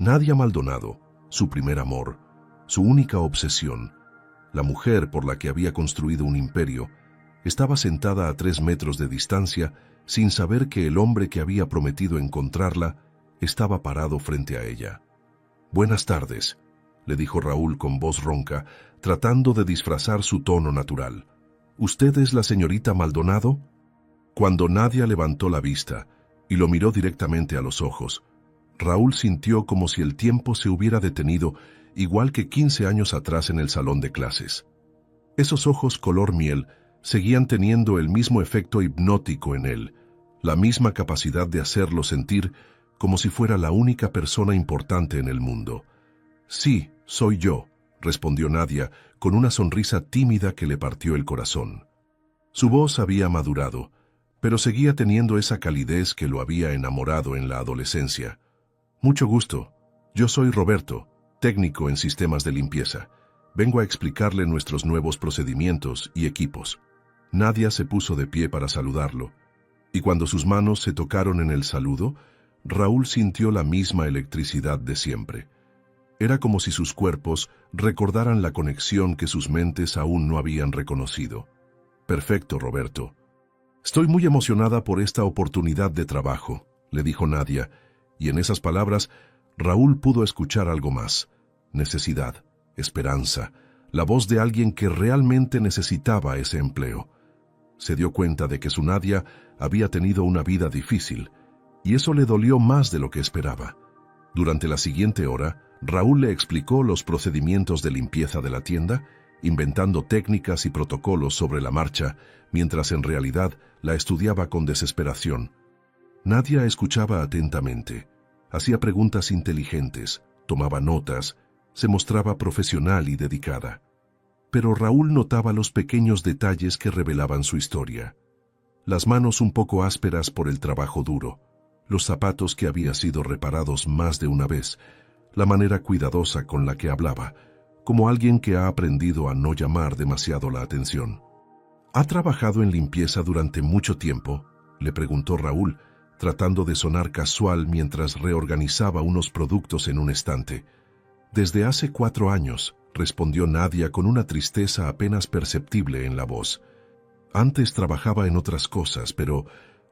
Speaker 1: Nadia Maldonado, su primer amor, su única obsesión, la mujer por la que había construido un imperio, estaba sentada a 3 metros de distancia sin saber que el hombre que había prometido encontrarla estaba parado frente a ella. «Buenas tardes», le dijo Raúl con voz ronca, tratando de disfrazar su tono natural. «¿Usted es la señorita Maldonado?». Cuando Nadia levantó la vista y lo miró directamente a los ojos, Raúl sintió como si el tiempo se hubiera detenido, igual que 15 años atrás en el salón de clases. Esos ojos color miel seguían teniendo el mismo efecto hipnótico en él, la misma capacidad de hacerlo sentir como si fuera la única persona importante en el mundo. «Sí, soy yo», respondió Nadia con una sonrisa tímida que le partió el corazón. Su voz había madurado, pero seguía teniendo esa calidez que lo había enamorado en la adolescencia. «Mucho gusto. Yo soy Roberto, técnico en sistemas de limpieza. Vengo a explicarle nuestros nuevos procedimientos y equipos». Nadia se puso de pie para saludarlo, y cuando sus manos se tocaron en el saludo, Raúl sintió la misma electricidad de siempre. Era como si sus cuerpos recordaran la conexión que sus mentes aún no habían reconocido. «Perfecto, Roberto. Estoy muy emocionada por esta oportunidad de trabajo», le dijo Nadia, y en esas palabras Raúl pudo escuchar algo más: necesidad, esperanza, la voz de alguien que realmente necesitaba ese empleo. Se dio cuenta de que su Nadia había tenido una vida difícil, y eso le dolió más de lo que esperaba. Durante la siguiente hora, Raúl le explicó los procedimientos de limpieza de la tienda, inventando técnicas y protocolos sobre la marcha, mientras en realidad la estudiaba con desesperación. Nadia escuchaba atentamente, hacía preguntas inteligentes, tomaba notas, se mostraba profesional y dedicada. Pero Raúl notaba los pequeños detalles que revelaban su historia. Las manos un poco ásperas por el trabajo duro, los zapatos que habían sido reparados más de una vez, la manera cuidadosa con la que hablaba, como alguien que ha aprendido a no llamar demasiado la atención. ¿Ha trabajado en limpieza durante mucho tiempo?, le preguntó Raúl, tratando de sonar casual mientras reorganizaba unos productos en un estante. Desde hace 4 años, respondió Nadia con una tristeza apenas perceptible en la voz. Antes trabajaba en otras cosas, pero,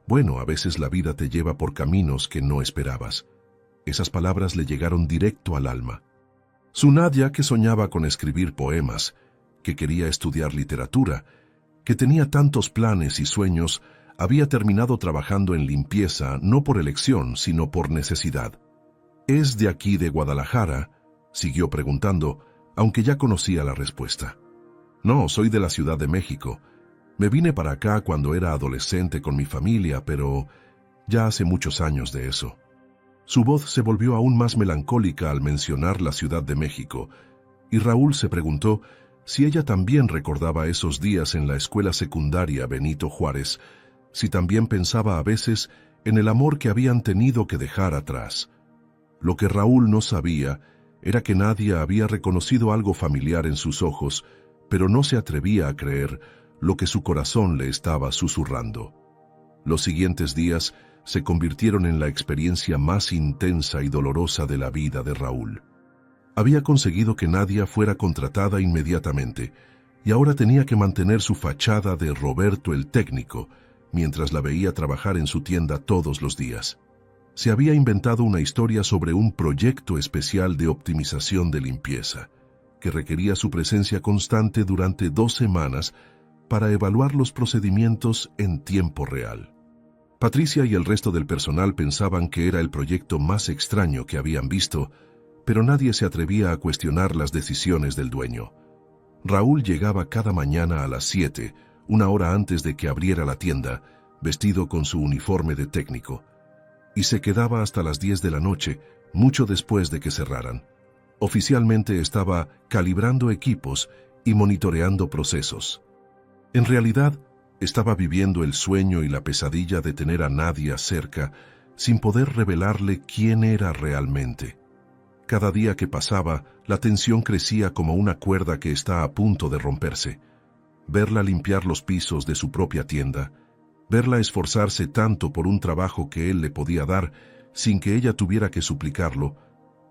Speaker 1: bueno, a veces la vida te lleva por caminos que no esperabas. Esas palabras le llegaron directo al alma. Su Nadia, que soñaba con escribir poemas, que quería estudiar literatura, que tenía tantos planes y sueños, había terminado trabajando en limpieza no por elección, sino por necesidad. ¿Es de aquí de Guadalajara?, siguió preguntando, aunque ya conocía la respuesta. No, soy de la Ciudad de México. Me vine para acá cuando era adolescente con mi familia, pero ya hace muchos años de eso. Su voz se volvió aún más melancólica al mencionar la Ciudad de México, y Raúl se preguntó si ella también recordaba esos días en la escuela secundaria Benito Juárez, si también pensaba a veces en el amor que habían tenido que dejar atrás. Lo que Raúl no sabía era que Nadia había reconocido algo familiar en sus ojos, pero no se atrevía a creer lo que su corazón le estaba susurrando. Los siguientes días se convirtieron en la experiencia más intensa y dolorosa de la vida de Raúl. Había conseguido que Nadia fuera contratada inmediatamente, y ahora tenía que mantener su fachada de Roberto el técnico, mientras la veía trabajar en su tienda todos los días. Se había inventado una historia sobre un proyecto especial de optimización de limpieza, que requería su presencia constante durante 2 semanas para evaluar los procedimientos en tiempo real. Patricia y el resto del personal pensaban que era el proyecto más extraño que habían visto, pero nadie se atrevía a cuestionar las decisiones del dueño. Raúl llegaba cada mañana a las 7, 1 hora antes de que abriera la tienda, vestido con su uniforme de técnico, y se quedaba hasta las 10 de la noche, mucho después de que cerraran. Oficialmente estaba calibrando equipos y monitoreando procesos. En realidad, estaba viviendo el sueño y la pesadilla de tener a Nadia cerca, sin poder revelarle quién era realmente. Cada día que pasaba, la tensión crecía como una cuerda que está a punto de romperse. Verla limpiar los pisos de su propia tienda, verla esforzarse tanto por un trabajo que él le podía dar, sin que ella tuviera que suplicarlo,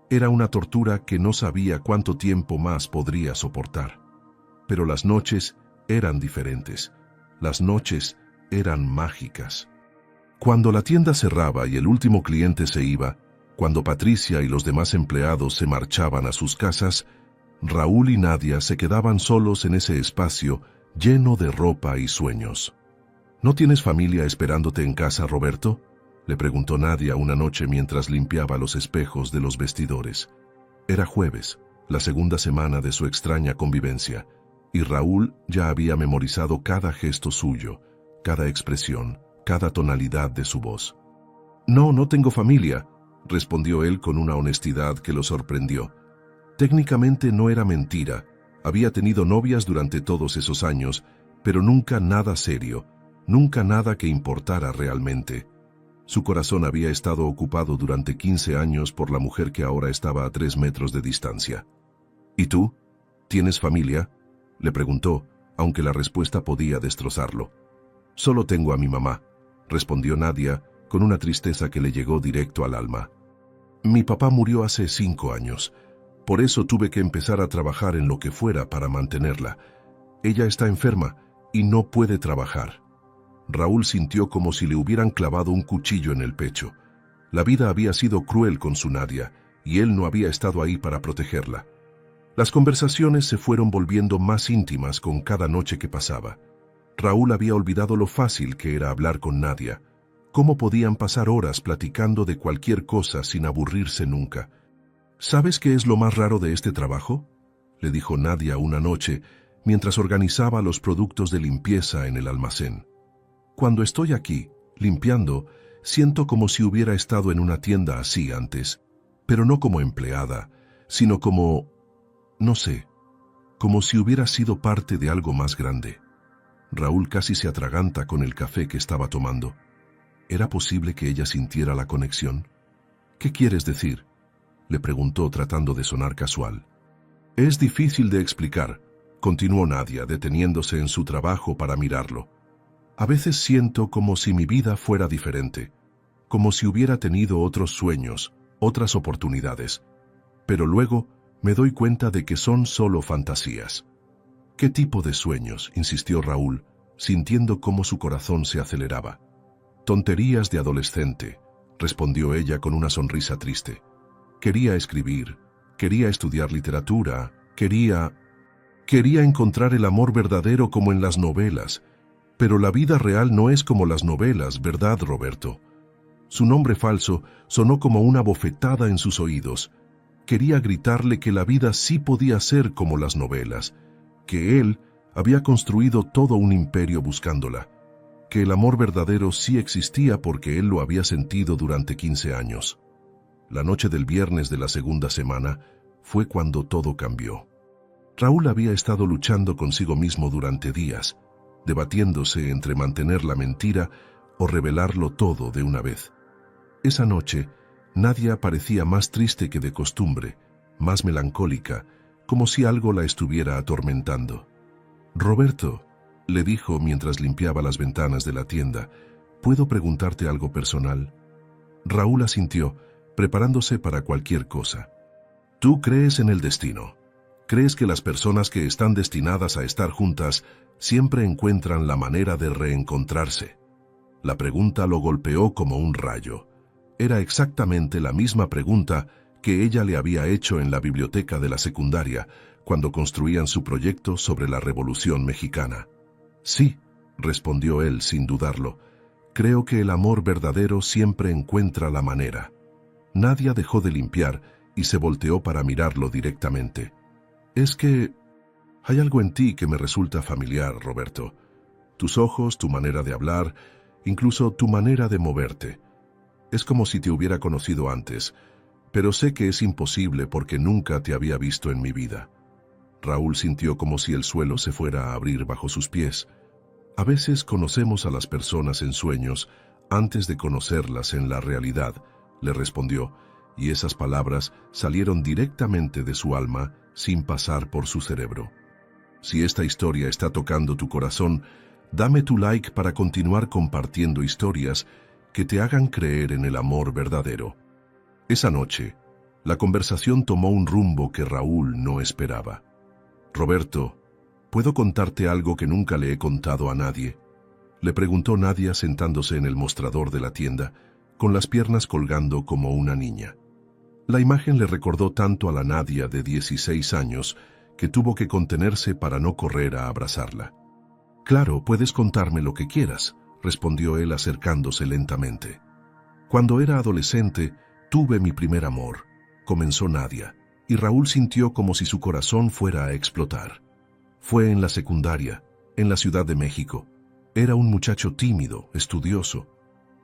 Speaker 1: era una tortura que no sabía cuánto tiempo más podría soportar. Pero las noches eran diferentes. Las noches eran mágicas. Cuando la tienda cerraba y el último cliente se iba, cuando Patricia y los demás empleados se marchaban a sus casas, Raúl y Nadia se quedaban solos en ese espacio lleno de ropa y sueños. ¿No tienes familia esperándote en casa, Roberto?, le preguntó Nadia una noche mientras limpiaba los espejos de los vestidores. Era jueves, la segunda semana de su extraña convivencia, y Raúl ya había memorizado cada gesto suyo, cada expresión, cada tonalidad de su voz. No, no tengo familia, respondió él con una honestidad que lo sorprendió. Técnicamente no era mentira, había tenido novias durante todos esos años, pero nunca nada serio, nunca nada que importara realmente. Su corazón había estado ocupado durante 15 años por la mujer que ahora estaba a 3 metros de distancia. ¿Y tú? ¿Tienes familia?, le preguntó, aunque la respuesta podía destrozarlo. Solo tengo a mi mamá, respondió Nadia, con una tristeza que le llegó directo al alma. Mi papá murió hace 5 años. Por eso tuve que empezar a trabajar en lo que fuera para mantenerla. Ella está enferma y no puede trabajar. Raúl sintió como si le hubieran clavado un cuchillo en el pecho. La vida había sido cruel con su Nadia, y él no había estado ahí para protegerla. Las conversaciones se fueron volviendo más íntimas con cada noche que pasaba. Raúl había olvidado lo fácil que era hablar con Nadia, ¿Cómo podían pasar horas platicando de cualquier cosa sin aburrirse nunca? ¿Sabes qué es lo más raro de este trabajo?, le dijo Nadia una noche mientras organizaba los productos de limpieza en el almacén. Cuando estoy aquí, limpiando, siento como si hubiera estado en una tienda así antes, pero no como empleada, sino como, no sé, como si hubiera sido parte de algo más grande. Raúl casi se atraganta con el café que estaba tomando. ¿Era posible que ella sintiera la conexión? ¿Qué quieres decir?, le preguntó tratando de sonar casual. Es difícil de explicar, continuó Nadia, deteniéndose en su trabajo para mirarlo. A veces siento como si mi vida fuera diferente, como si hubiera tenido otros sueños, otras oportunidades. Pero luego me doy cuenta de que son solo fantasías. ¿Qué tipo de sueños?, insistió Raúl, sintiendo cómo su corazón se aceleraba. Tonterías de adolescente, respondió ella con una sonrisa triste. Quería escribir, quería estudiar literatura, quería encontrar el amor verdadero como en las novelas, pero la vida real no es como las novelas, ¿verdad, Roberto? Su nombre falso sonó como una bofetada en sus oídos. Quería gritarle que la vida sí podía ser como las novelas, que él había construido todo un imperio buscándola, que el amor verdadero sí existía porque él lo había sentido durante 15 años. La noche del viernes de la segunda semana fue cuando todo cambió. Raúl había estado luchando consigo mismo durante días, debatiéndose entre mantener la mentira o revelarlo todo de una vez. Esa noche, Nadia parecía más triste que de costumbre, más melancólica, como si algo la estuviera atormentando. «Roberto», le dijo mientras limpiaba las ventanas de la tienda, «¿puedo preguntarte algo personal?». Raúl asintió, preparándose para cualquier cosa. «¿Tú crees en el destino? ¿Crees que las personas que están destinadas a estar juntas siempre encuentran la manera de reencontrarse?». La pregunta lo golpeó como un rayo. Era exactamente la misma pregunta que ella le había hecho en la biblioteca de la secundaria cuando construían su proyecto sobre la Revolución Mexicana. «Sí», respondió él sin dudarlo, «creo que el amor verdadero siempre encuentra la manera». Nadia dejó de limpiar y se volteó para mirarlo directamente. «Es que hay algo en ti que me resulta familiar, Roberto. Tus ojos, tu manera de hablar, incluso tu manera de moverte. Es como si te hubiera conocido antes, pero sé que es imposible porque nunca te había visto en mi vida». Raúl sintió como si el suelo se fuera a abrir bajo sus pies. A veces conocemos a las personas en sueños antes de conocerlas en la realidad, le respondió, y esas palabras salieron directamente de su alma sin pasar por su cerebro. Si esta historia está tocando tu corazón, dame tu like para continuar compartiendo historias que te hagan creer en el amor verdadero. Esa noche, la conversación tomó un rumbo que Raúl no esperaba. «Roberto, ¿puedo contarte algo que nunca le he contado a nadie?», le preguntó Nadia sentándose en el mostrador de la tienda, con las piernas colgando como una niña. La imagen le recordó tanto a la Nadia de 16 años que tuvo que contenerse para no correr a abrazarla. «Claro, puedes contarme lo que quieras», respondió él acercándose lentamente. «Cuando era adolescente, tuve mi primer amor», comenzó Nadia, y Raúl sintió como si su corazón fuera a explotar. Fue en la secundaria, en la Ciudad de México. Era un muchacho tímido, estudioso,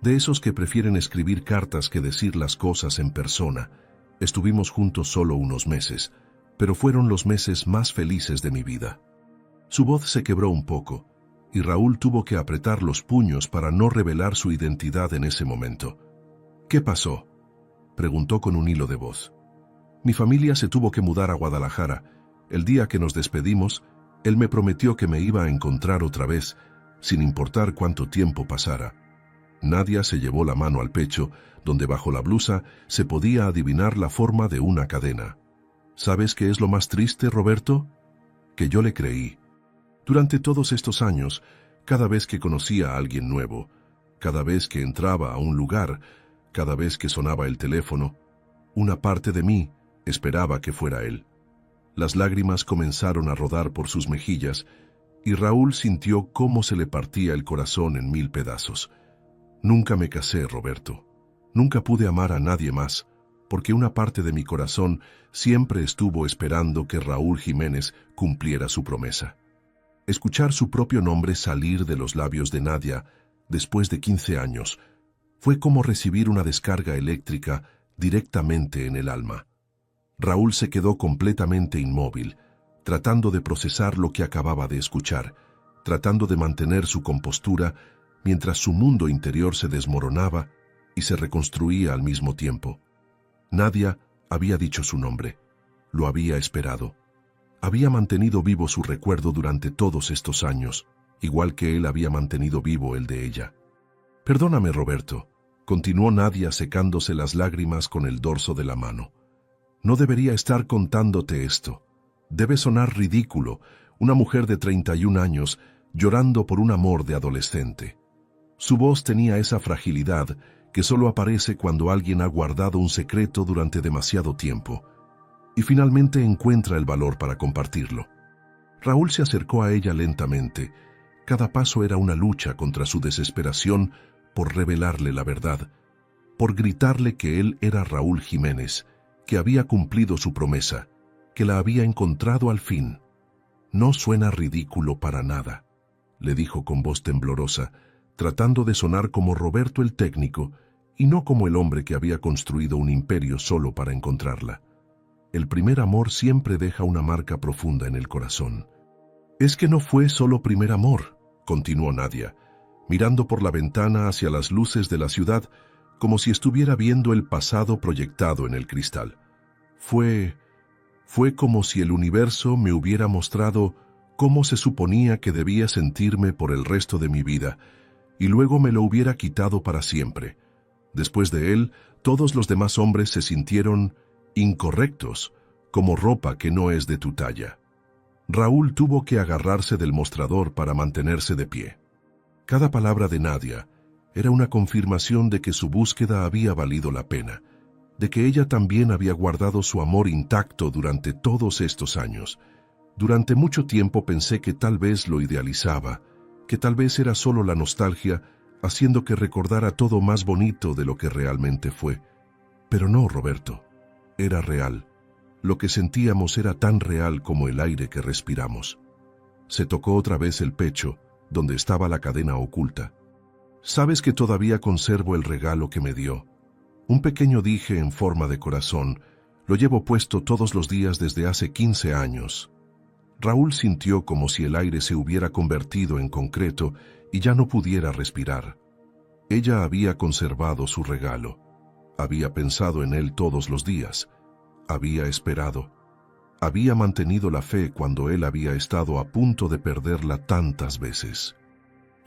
Speaker 1: de esos que prefieren escribir cartas que decir las cosas en persona. Estuvimos juntos solo unos meses, pero fueron los meses más felices de mi vida. Su voz se quebró un poco, y Raúl tuvo que apretar los puños para no revelar su identidad en ese momento. «¿Qué pasó?», preguntó con un hilo de voz. «Mi familia se tuvo que mudar a Guadalajara. El día que nos despedimos, él me prometió que me iba a encontrar otra vez, sin importar cuánto tiempo pasara». Nadia se llevó la mano al pecho, donde bajo la blusa se podía adivinar la forma de una cadena. «¿Sabes qué es lo más triste, Roberto? Que yo le creí. Durante todos estos años, cada vez que conocía a alguien nuevo, cada vez que entraba a un lugar, cada vez que sonaba el teléfono, una parte de mí esperaba que fuera él». Las lágrimas comenzaron a rodar por sus mejillas y Raúl sintió cómo se le partía el corazón en 1000 pedazos. Nunca me casé, Roberto. Nunca pude amar a nadie más, porque una parte de mi corazón siempre estuvo esperando que Raúl Jiménez cumpliera su promesa. Escuchar su propio nombre salir de los labios de Nadia después de 15 años fue como recibir una descarga eléctrica directamente en el alma. Raúl se quedó completamente inmóvil, tratando de procesar lo que acababa de escuchar, tratando de mantener su compostura mientras su mundo interior se desmoronaba y se reconstruía al mismo tiempo. Nadia había dicho su nombre. Lo había esperado. Había mantenido vivo su recuerdo durante todos estos años, igual que él había mantenido vivo el de ella. «Perdóname, Roberto», continuó Nadia secándose las lágrimas con el dorso de la mano. «No debería estar contándote esto. Debe sonar ridículo, una mujer de 31 años llorando por un amor de adolescente». Su voz tenía esa fragilidad que solo aparece cuando alguien ha guardado un secreto durante demasiado tiempo y finalmente encuentra el valor para compartirlo. Raúl se acercó a ella lentamente. Cada paso era una lucha contra su desesperación por revelarle la verdad, por gritarle que él era Raúl Jiménez, que había cumplido su promesa, que la había encontrado al fin. «No suena ridículo para nada», le dijo con voz temblorosa, tratando de sonar como Roberto el técnico y no como el hombre que había construido un imperio solo para encontrarla. El primer amor siempre deja una marca profunda en el corazón. «Es que no fue solo primer amor», continuó Nadia, mirando por la ventana hacia las luces de la ciudad como si estuviera viendo el pasado proyectado en el cristal. Fue como si el universo me hubiera mostrado cómo se suponía que debía sentirme por el resto de mi vida y luego me lo hubiera quitado para siempre. Después de él, todos los demás hombres se sintieron incorrectos, como ropa que no es de tu talla. Raúl tuvo que agarrarse del mostrador para mantenerse de pie. Cada palabra de Nadia era una confirmación de que su búsqueda había valido la pena, de que ella también había guardado su amor intacto durante todos estos años. Durante mucho tiempo pensé que tal vez lo idealizaba, que tal vez era solo la nostalgia haciendo que recordara todo más bonito de lo que realmente fue. Pero no, Roberto, era real. Lo que sentíamos era tan real como el aire que respiramos. Se tocó otra vez el pecho, donde estaba la cadena oculta. «Sabes que todavía conservo el regalo que me dio. Un pequeño dije en forma de corazón. Lo llevo puesto todos los días desde hace 15 años». Raúl sintió como si el aire se hubiera convertido en concreto y ya no pudiera respirar. Ella había conservado su regalo. Había pensado en él todos los días. Había esperado. Había mantenido la fe cuando él había estado a punto de perderla tantas veces.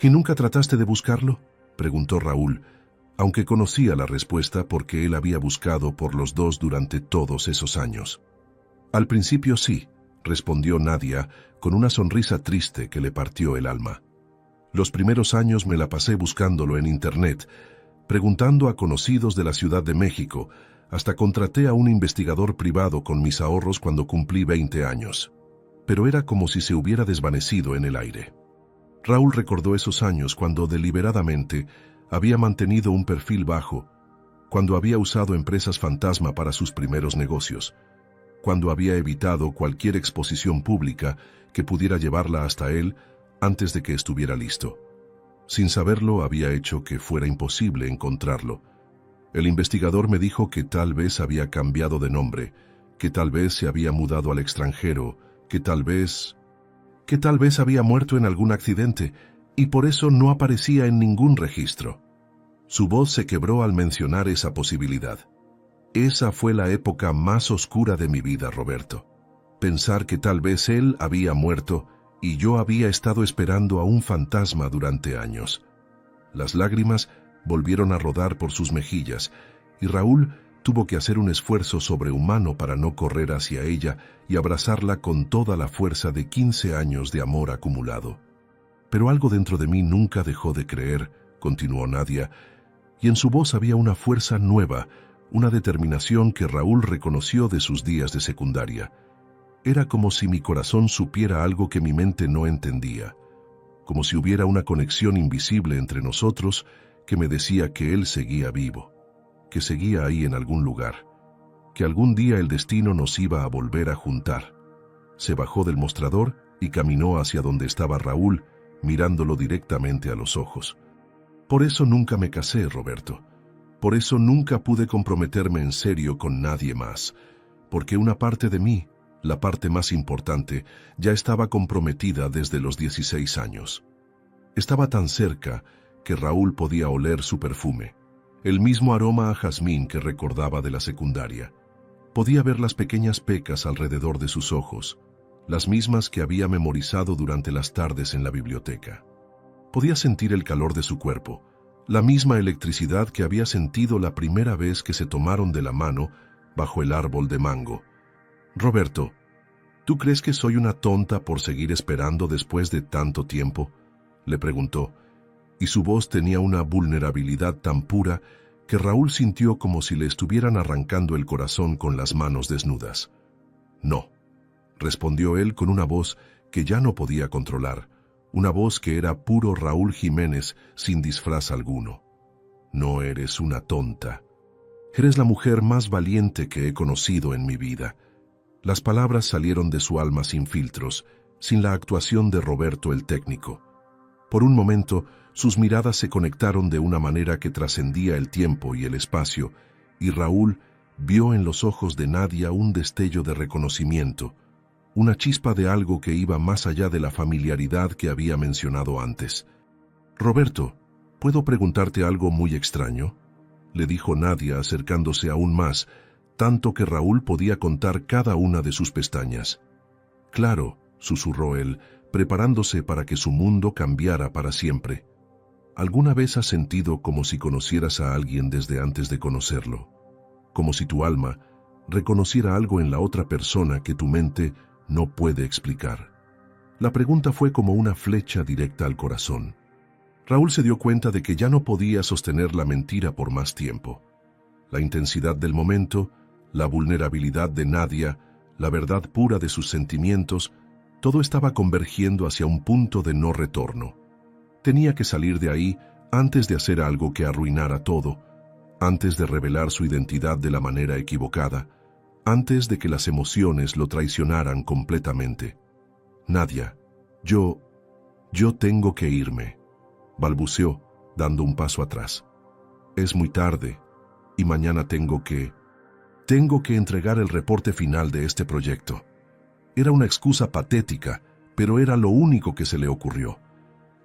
Speaker 1: «¿Y nunca trataste de buscarlo?», preguntó Raúl, aunque conocía la respuesta porque él había buscado por los dos durante todos esos años. «Al principio sí», respondió Nadia con una sonrisa triste que le partió el alma. «Los primeros años me la pasé buscándolo en internet, preguntando a conocidos de la Ciudad de México, hasta contraté a un investigador privado con mis ahorros cuando cumplí 20 años. Pero era como si se hubiera desvanecido en el aire». Raúl recordó esos años cuando deliberadamente había mantenido un perfil bajo, cuando había usado empresas fantasma para sus primeros negocios, cuando había evitado cualquier exposición pública que pudiera llevarla hasta él antes de que estuviera listo. Sin saberlo, había hecho que fuera imposible encontrarlo. El investigador me dijo que tal vez había cambiado de nombre, que tal vez se había mudado al extranjero, que tal vez había muerto en algún accidente, y por eso no aparecía en ningún registro. Su voz se quebró al mencionar esa posibilidad. «Esa fue la época más oscura de mi vida, Roberto. Pensar que tal vez él había muerto y yo había estado esperando a un fantasma durante años». Las lágrimas volvieron a rodar por sus mejillas, y Raúl tuvo que hacer un esfuerzo sobrehumano para no correr hacia ella y abrazarla con toda la fuerza de 15 años de amor acumulado. «Pero algo dentro de mí nunca dejó de creer», continuó Nadia, y en su voz había una fuerza nueva, una determinación que Raúl reconoció de sus días de secundaria. Era como si mi corazón supiera algo que mi mente no entendía, como si hubiera una conexión invisible entre nosotros que me decía que él seguía vivo, que seguía ahí en algún lugar, que algún día el destino nos iba a volver a juntar. Se bajó del mostrador y caminó hacia donde estaba Raúl, mirándolo directamente a los ojos. Por eso nunca me casé, Roberto. Por eso nunca pude comprometerme en serio con nadie más, porque una parte de mí, la parte más importante, ya estaba comprometida desde los 16 años. Estaba tan cerca que Raúl podía oler su perfume, el mismo aroma a jazmín que recordaba de la secundaria. Podía ver las pequeñas pecas alrededor de sus ojos, las mismas que había memorizado durante las tardes en la biblioteca. Podía sentir el calor de su cuerpo, la misma electricidad que había sentido la primera vez que se tomaron de la mano bajo el árbol de mango. Roberto, ¿tú crees que soy una tonta por seguir esperando después de tanto tiempo?, le preguntó, y su voz tenía una vulnerabilidad tan pura que Raúl sintió como si le estuvieran arrancando el corazón con las manos desnudas. No, respondió él con una voz que ya no podía controlar, una voz que era puro Raúl Jiménez sin disfraz alguno. No eres una tonta. Eres la mujer más valiente que he conocido en mi vida. Las palabras salieron de su alma sin filtros, sin la actuación de Roberto el técnico. Por un momento, sus miradas se conectaron de una manera que trascendía el tiempo y el espacio, y Raúl vio en los ojos de Nadia un destello de reconocimiento, una chispa de algo que iba más allá de la familiaridad que había mencionado antes. «Roberto, ¿puedo preguntarte algo muy extraño?», le dijo Nadia acercándose aún más, tanto que Raúl podía contar cada una de sus pestañas. «Claro», susurró él, preparándose para que su mundo cambiara para siempre. ¿Alguna vez has sentido como si conocieras a alguien desde antes de conocerlo? Como si tu alma reconociera algo en la otra persona que tu mente no puede explicar. La pregunta fue como una flecha directa al corazón. Raúl se dio cuenta de que ya no podía sostener la mentira por más tiempo. La intensidad del momento, la vulnerabilidad de Nadia, la verdad pura de sus sentimientos, todo estaba convergiendo hacia un punto de no retorno. Tenía que salir de ahí antes de hacer algo que arruinara todo, antes de revelar su identidad de la manera equivocada, antes de que las emociones lo traicionaran completamente. «Nadia, yo tengo que irme», balbuceó, dando un paso atrás. «Es muy tarde, y mañana tengo que entregar el reporte final de este proyecto». Era una excusa patética, pero era lo único que se le ocurrió.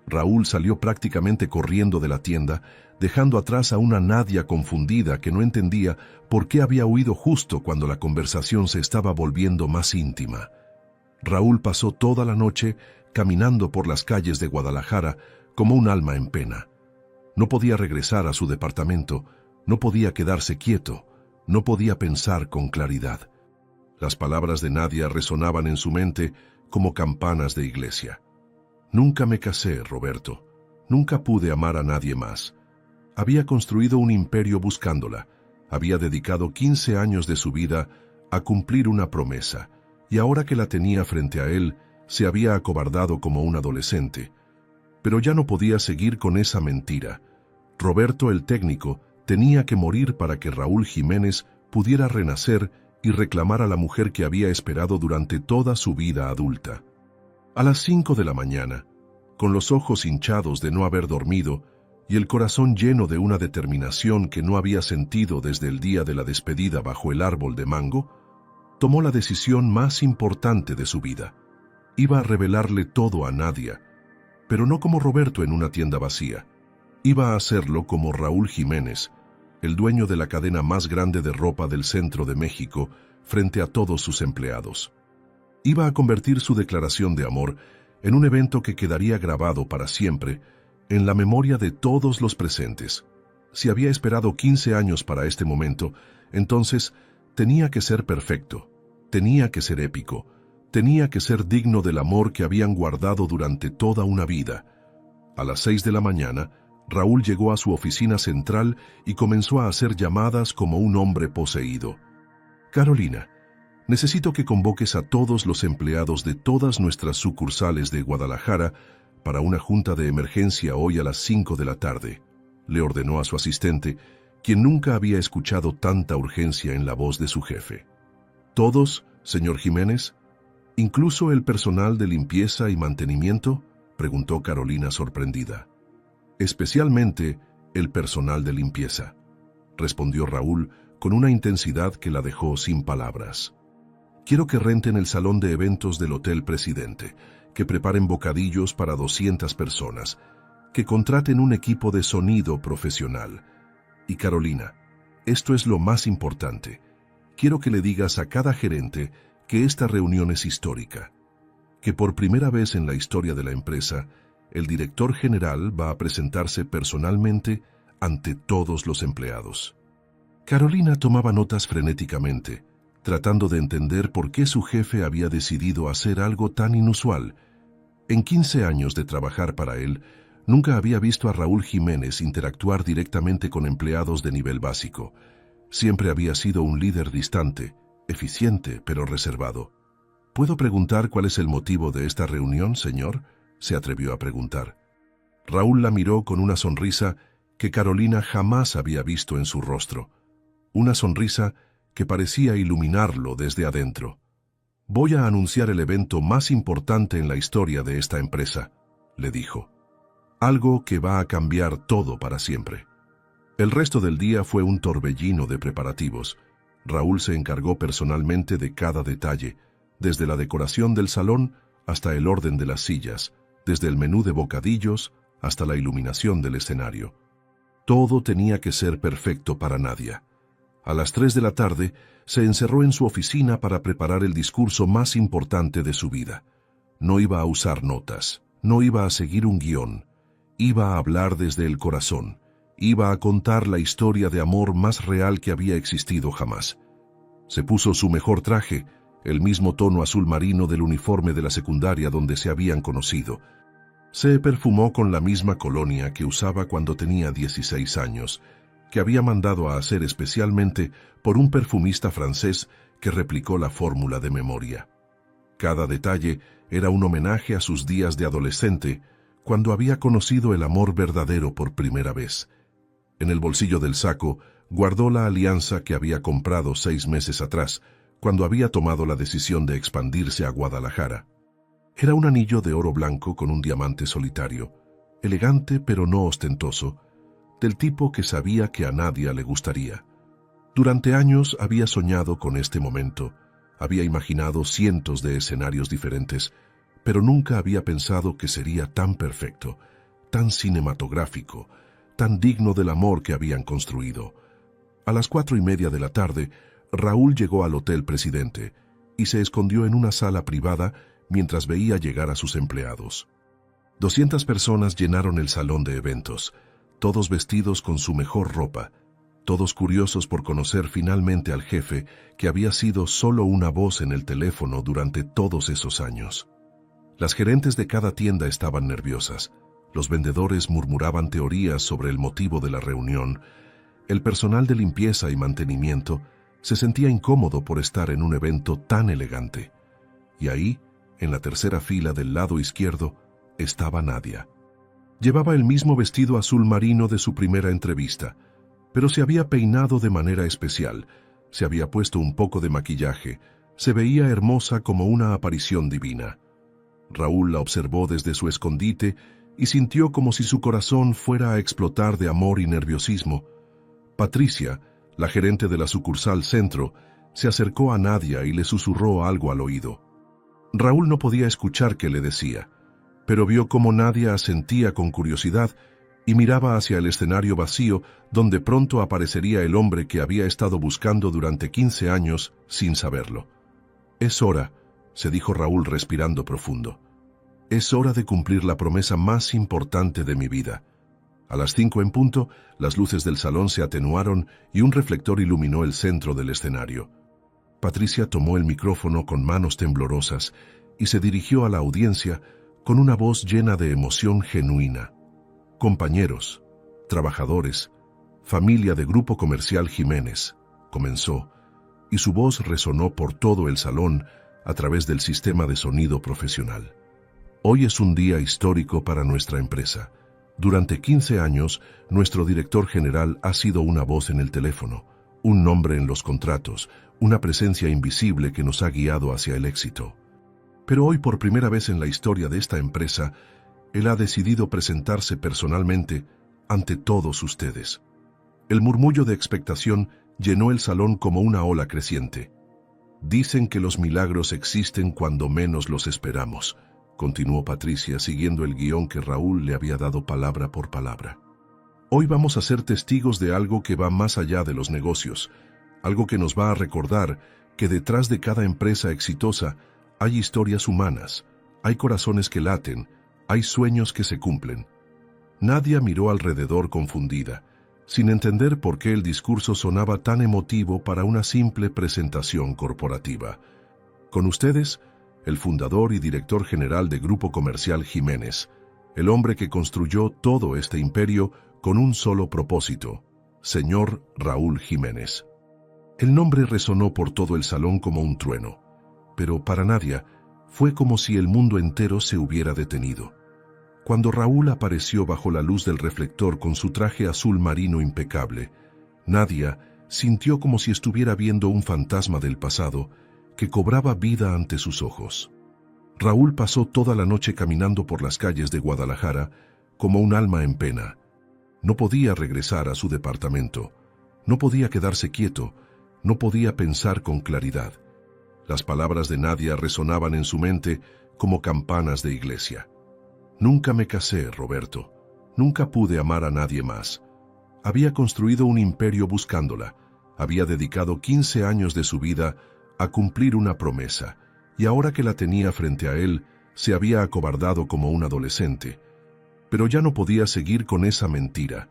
Speaker 1: Raúl salió prácticamente corriendo de la tienda, dejando atrás a una Nadia confundida que no entendía por qué había huido justo cuando la conversación se estaba volviendo más íntima. Raúl pasó toda la noche caminando por las calles de Guadalajara como un alma en pena. No podía regresar a su departamento, no podía quedarse quieto, no podía pensar con claridad. Las palabras de Nadia resonaban en su mente como campanas de iglesia. «Nunca me casé, Roberto. Nunca pude amar a nadie más. Había construido un imperio buscándola. Había dedicado 15 años de su vida a cumplir una promesa, y ahora que la tenía frente a él, se había acobardado como un adolescente. Pero ya no podía seguir con esa mentira. Roberto el técnico tenía que morir para que Raúl Jiménez pudiera renacer y reclamar a la mujer que había esperado durante toda su vida adulta. A las 5 de la mañana, con los ojos hinchados de no haber dormido y el corazón lleno de una determinación que no había sentido desde el día de la despedida bajo el árbol de mango, tomó la decisión más importante de su vida. Iba a revelarle todo a Nadia, pero no como Roberto en una tienda vacía. Iba a hacerlo como Raúl Jiménez, el dueño de la cadena más grande de ropa del centro de México, frente a todos sus empleados. Iba a convertir su declaración de amor en un evento que quedaría grabado para siempre en la memoria de todos los presentes. Si había esperado 15 años para este momento, entonces tenía que ser perfecto, tenía que ser épico, tenía que ser digno del amor que habían guardado durante toda una vida. A las 6 de la mañana, Raúl llegó a su oficina central y comenzó a hacer llamadas como un hombre poseído. «Carolina, necesito que convoques a todos los empleados de todas nuestras sucursales de Guadalajara para una junta de emergencia hoy a las 5 de la tarde», le ordenó a su asistente, quien nunca había escuchado tanta urgencia en la voz de su jefe. ¿Todos, señor Jiménez? ¿Incluso el personal de limpieza y mantenimiento?, preguntó Carolina sorprendida. Especialmente el personal de limpieza, respondió Raúl con una intensidad que la dejó sin palabras. Quiero que renten el salón de eventos del Hotel Presidente, que preparen bocadillos para 200 personas, que contraten un equipo de sonido profesional. Y Carolina, esto es lo más importante. Quiero que le digas a cada gerente que esta reunión es histórica, que por primera vez en la historia de la empresa, el director general va a presentarse personalmente ante todos los empleados. Carolina tomaba notas frenéticamente, tratando de entender por qué su jefe había decidido hacer algo tan inusual. En 15 años de trabajar para él, nunca había visto a Raúl Jiménez interactuar directamente con empleados de nivel básico. Siempre había sido un líder distante, eficiente pero reservado. ¿Puedo preguntar cuál es el motivo de esta reunión, señor?, se atrevió a preguntar. Raúl la miró con una sonrisa que Carolina jamás había visto en su rostro. Una sonrisa que parecía iluminarlo desde adentro. «Voy a anunciar el evento más importante en la historia de esta empresa», le dijo. «Algo que va a cambiar todo para siempre». El resto del día fue un torbellino de preparativos. Raúl se encargó personalmente de cada detalle, desde la decoración del salón hasta el orden de las sillas, desde el menú de bocadillos hasta la iluminación del escenario. Todo tenía que ser perfecto para Nadia. A las 3 de la tarde se encerró en su oficina para preparar el discurso más importante de su vida. No iba a usar notas, no iba a seguir un guión, iba a hablar desde el corazón, iba a contar la historia de amor más real que había existido jamás. Se puso su mejor traje, el mismo tono azul marino del uniforme de la secundaria donde se habían conocido. Se perfumó con la misma colonia que usaba cuando tenía 16 años, que había mandado a hacer especialmente por un perfumista francés que replicó la fórmula de memoria. Cada detalle era un homenaje a sus días de adolescente, cuando había conocido el amor verdadero por primera vez. En el bolsillo del saco guardó la alianza que había comprado 6 meses atrás, cuando había tomado la decisión de expandirse a Guadalajara. Era un anillo de oro blanco con un diamante solitario, elegante pero no ostentoso, del tipo que sabía que a Nadia le gustaría. Durante años había soñado con este momento, había imaginado cientos de escenarios diferentes, pero nunca había pensado que sería tan perfecto, tan cinematográfico, tan digno del amor que habían construido. A las 4:30 de la tarde, Raúl llegó al Hotel Presidente y se escondió en una sala privada mientras veía llegar a sus empleados. 200 personas llenaron el salón de eventos, todos vestidos con su mejor ropa, todos curiosos por conocer finalmente al jefe que había sido solo una voz en el teléfono durante todos esos años. Las gerentes de cada tienda estaban nerviosas, los vendedores murmuraban teorías sobre el motivo de la reunión, el personal de limpieza y mantenimiento se sentía incómodo por estar en un evento tan elegante. Y ahí, en la tercera fila del lado izquierdo, estaba Nadia. Llevaba el mismo vestido azul marino de su primera entrevista, pero se había peinado de manera especial, se había puesto un poco de maquillaje, se veía hermosa como una aparición divina. Raúl la observó desde su escondite y sintió como si su corazón fuera a explotar de amor y nerviosismo. Patricia, la gerente de la sucursal Centro, se acercó a Nadia y le susurró algo al oído. Raúl no podía escuchar qué le decía, pero vio cómo Nadia asentía con curiosidad y miraba hacia el escenario vacío donde pronto aparecería el hombre que había estado buscando durante 15 años sin saberlo. «Es hora», se dijo Raúl respirando profundo. «Es hora de cumplir la promesa más importante de mi vida». A las 5 en punto, las luces del salón se atenuaron y un reflector iluminó el centro del escenario. Patricia tomó el micrófono con manos temblorosas y se dirigió a la audiencia con una voz llena de emoción genuina. «Compañeros, trabajadores, familia de Grupo Comercial Jiménez», comenzó, y su voz resonó por todo el salón a través del sistema de sonido profesional. «Hoy es un día histórico para nuestra empresa. Durante 15 años, nuestro director general ha sido una voz en el teléfono, un nombre en los contratos, una presencia invisible que nos ha guiado hacia el éxito. Pero hoy, por primera vez en la historia de esta empresa, él ha decidido presentarse personalmente ante todos ustedes. El murmullo de expectación llenó el salón como una ola creciente. Dicen que los milagros existen cuando menos los esperamos, continuó Patricia siguiendo el guión que Raúl le había dado palabra por palabra. Hoy vamos a ser testigos de algo que va más allá de los negocios, algo que nos va a recordar que detrás de cada empresa exitosa hay historias humanas, hay corazones que laten, hay sueños que se cumplen. Nadia miró alrededor confundida, sin entender por qué el discurso sonaba tan emotivo para una simple presentación corporativa. Con ustedes, el fundador y director general de Grupo Comercial Jiménez, el hombre que construyó todo este imperio con un solo propósito, señor Raúl Jiménez. El nombre resonó por todo el salón como un trueno, pero para Nadia fue como si el mundo entero se hubiera detenido. Cuando Raúl apareció bajo la luz del reflector con su traje azul marino impecable, Nadia sintió como si estuviera viendo un fantasma del pasado que cobraba vida ante sus ojos. Raúl pasó toda la noche caminando por las calles de Guadalajara como un alma en pena. No podía regresar a su departamento, no podía quedarse quieto, no podía pensar con claridad. Las palabras de Nadia resonaban en su mente como campanas de iglesia. Nunca me casé, Roberto. Nunca pude amar a nadie más. Había construido un imperio buscándola. Había dedicado 15 años de su vida a cumplir una promesa, y ahora que la tenía frente a él, se había acobardado como un adolescente. Pero ya no podía seguir con esa mentira.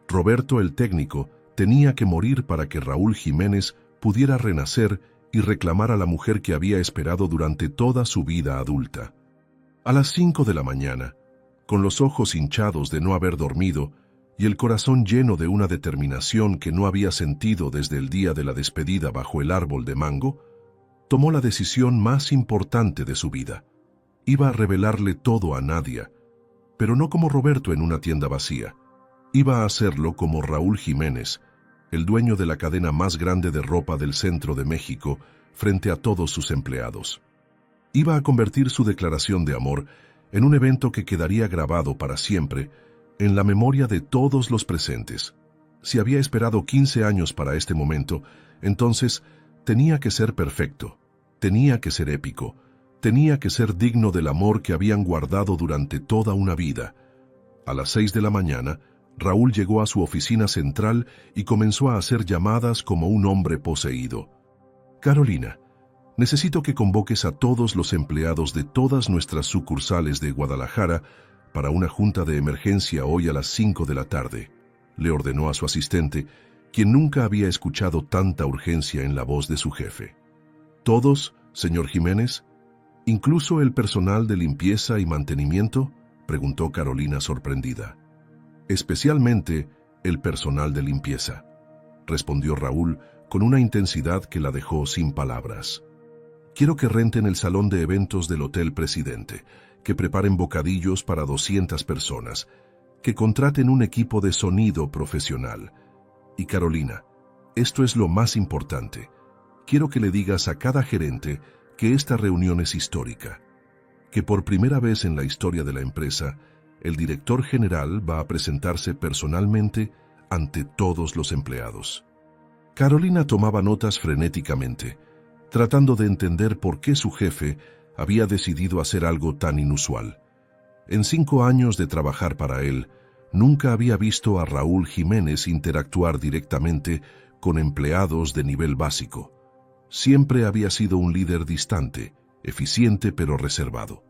Speaker 1: Roberto, el técnico, tenía que morir para que Raúl Jiménez pudiera renacer y reclamar a la mujer que había esperado durante toda su vida adulta. A las 5 de la mañana, con los ojos hinchados de no haber dormido y el corazón lleno de una determinación que no había sentido desde el día de la despedida bajo el árbol de mango, tomó la decisión más importante de su vida. Iba a revelarle todo a Nadia, pero no como Roberto en una tienda vacía. Iba a hacerlo como Raúl Jiménez, el dueño de la cadena más grande de ropa del centro de México, frente a todos sus empleados. Iba a convertir su declaración de amor en un evento que quedaría grabado para siempre en la memoria de todos los presentes. Si había esperado 15 años para este momento, entonces tenía que ser perfecto, tenía que ser épico, tenía que ser digno del amor que habían guardado durante toda una vida. A las 6 de la mañana, Raúl llegó a su oficina central y comenzó a hacer llamadas como un hombre poseído. Carolina, necesito que convoques a todos los empleados de todas nuestras sucursales de Guadalajara para una junta de emergencia hoy a las 5 de la tarde, le ordenó a su asistente, quien nunca había escuchado tanta urgencia en la voz de su jefe. ¿Todos, señor Jiménez? ¿Incluso el personal de limpieza y mantenimiento?, preguntó Carolina sorprendida. Especialmente el personal de limpieza, respondió Raúl con una intensidad que la dejó sin palabras. Quiero que renten el salón de eventos del Hotel Presidente, que preparen bocadillos para 200 personas, que contraten un equipo de sonido profesional. Y Carolina, esto es lo más importante. Quiero que le digas a cada gerente que esta reunión es histórica, que por primera vez en la historia de la empresa, el director general va a presentarse personalmente ante todos los empleados. Carolina tomaba notas frenéticamente, tratando de entender por qué su jefe había decidido hacer algo tan inusual. En 5 años de trabajar para él, nunca había visto a Raúl Jiménez interactuar directamente con empleados de nivel básico. Siempre había sido un líder distante, eficiente pero reservado.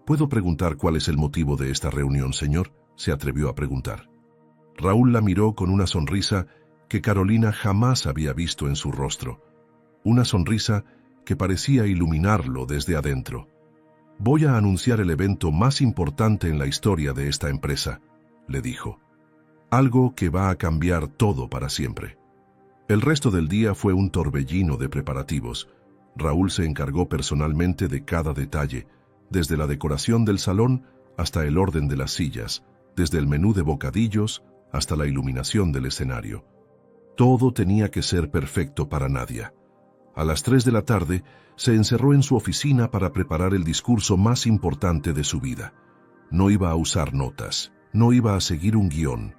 Speaker 1: ¿Puedo preguntar cuál es el motivo de esta reunión, señor?, se atrevió a preguntar. Raúl la miró con una sonrisa que Carolina jamás había visto en su rostro. Una sonrisa que parecía iluminarlo desde adentro. Voy a anunciar el evento más importante en la historia de esta empresa, le dijo. Algo que va a cambiar todo para siempre. El resto del día fue un torbellino de preparativos. Raúl se encargó personalmente de cada detalle, desde la decoración del salón hasta el orden de las sillas, desde el menú de bocadillos hasta la iluminación del escenario. Todo tenía que ser perfecto para Nadia. A las 3 de la tarde, se encerró en su oficina para preparar el discurso más importante de su vida. No iba a usar notas, no iba a seguir un guión.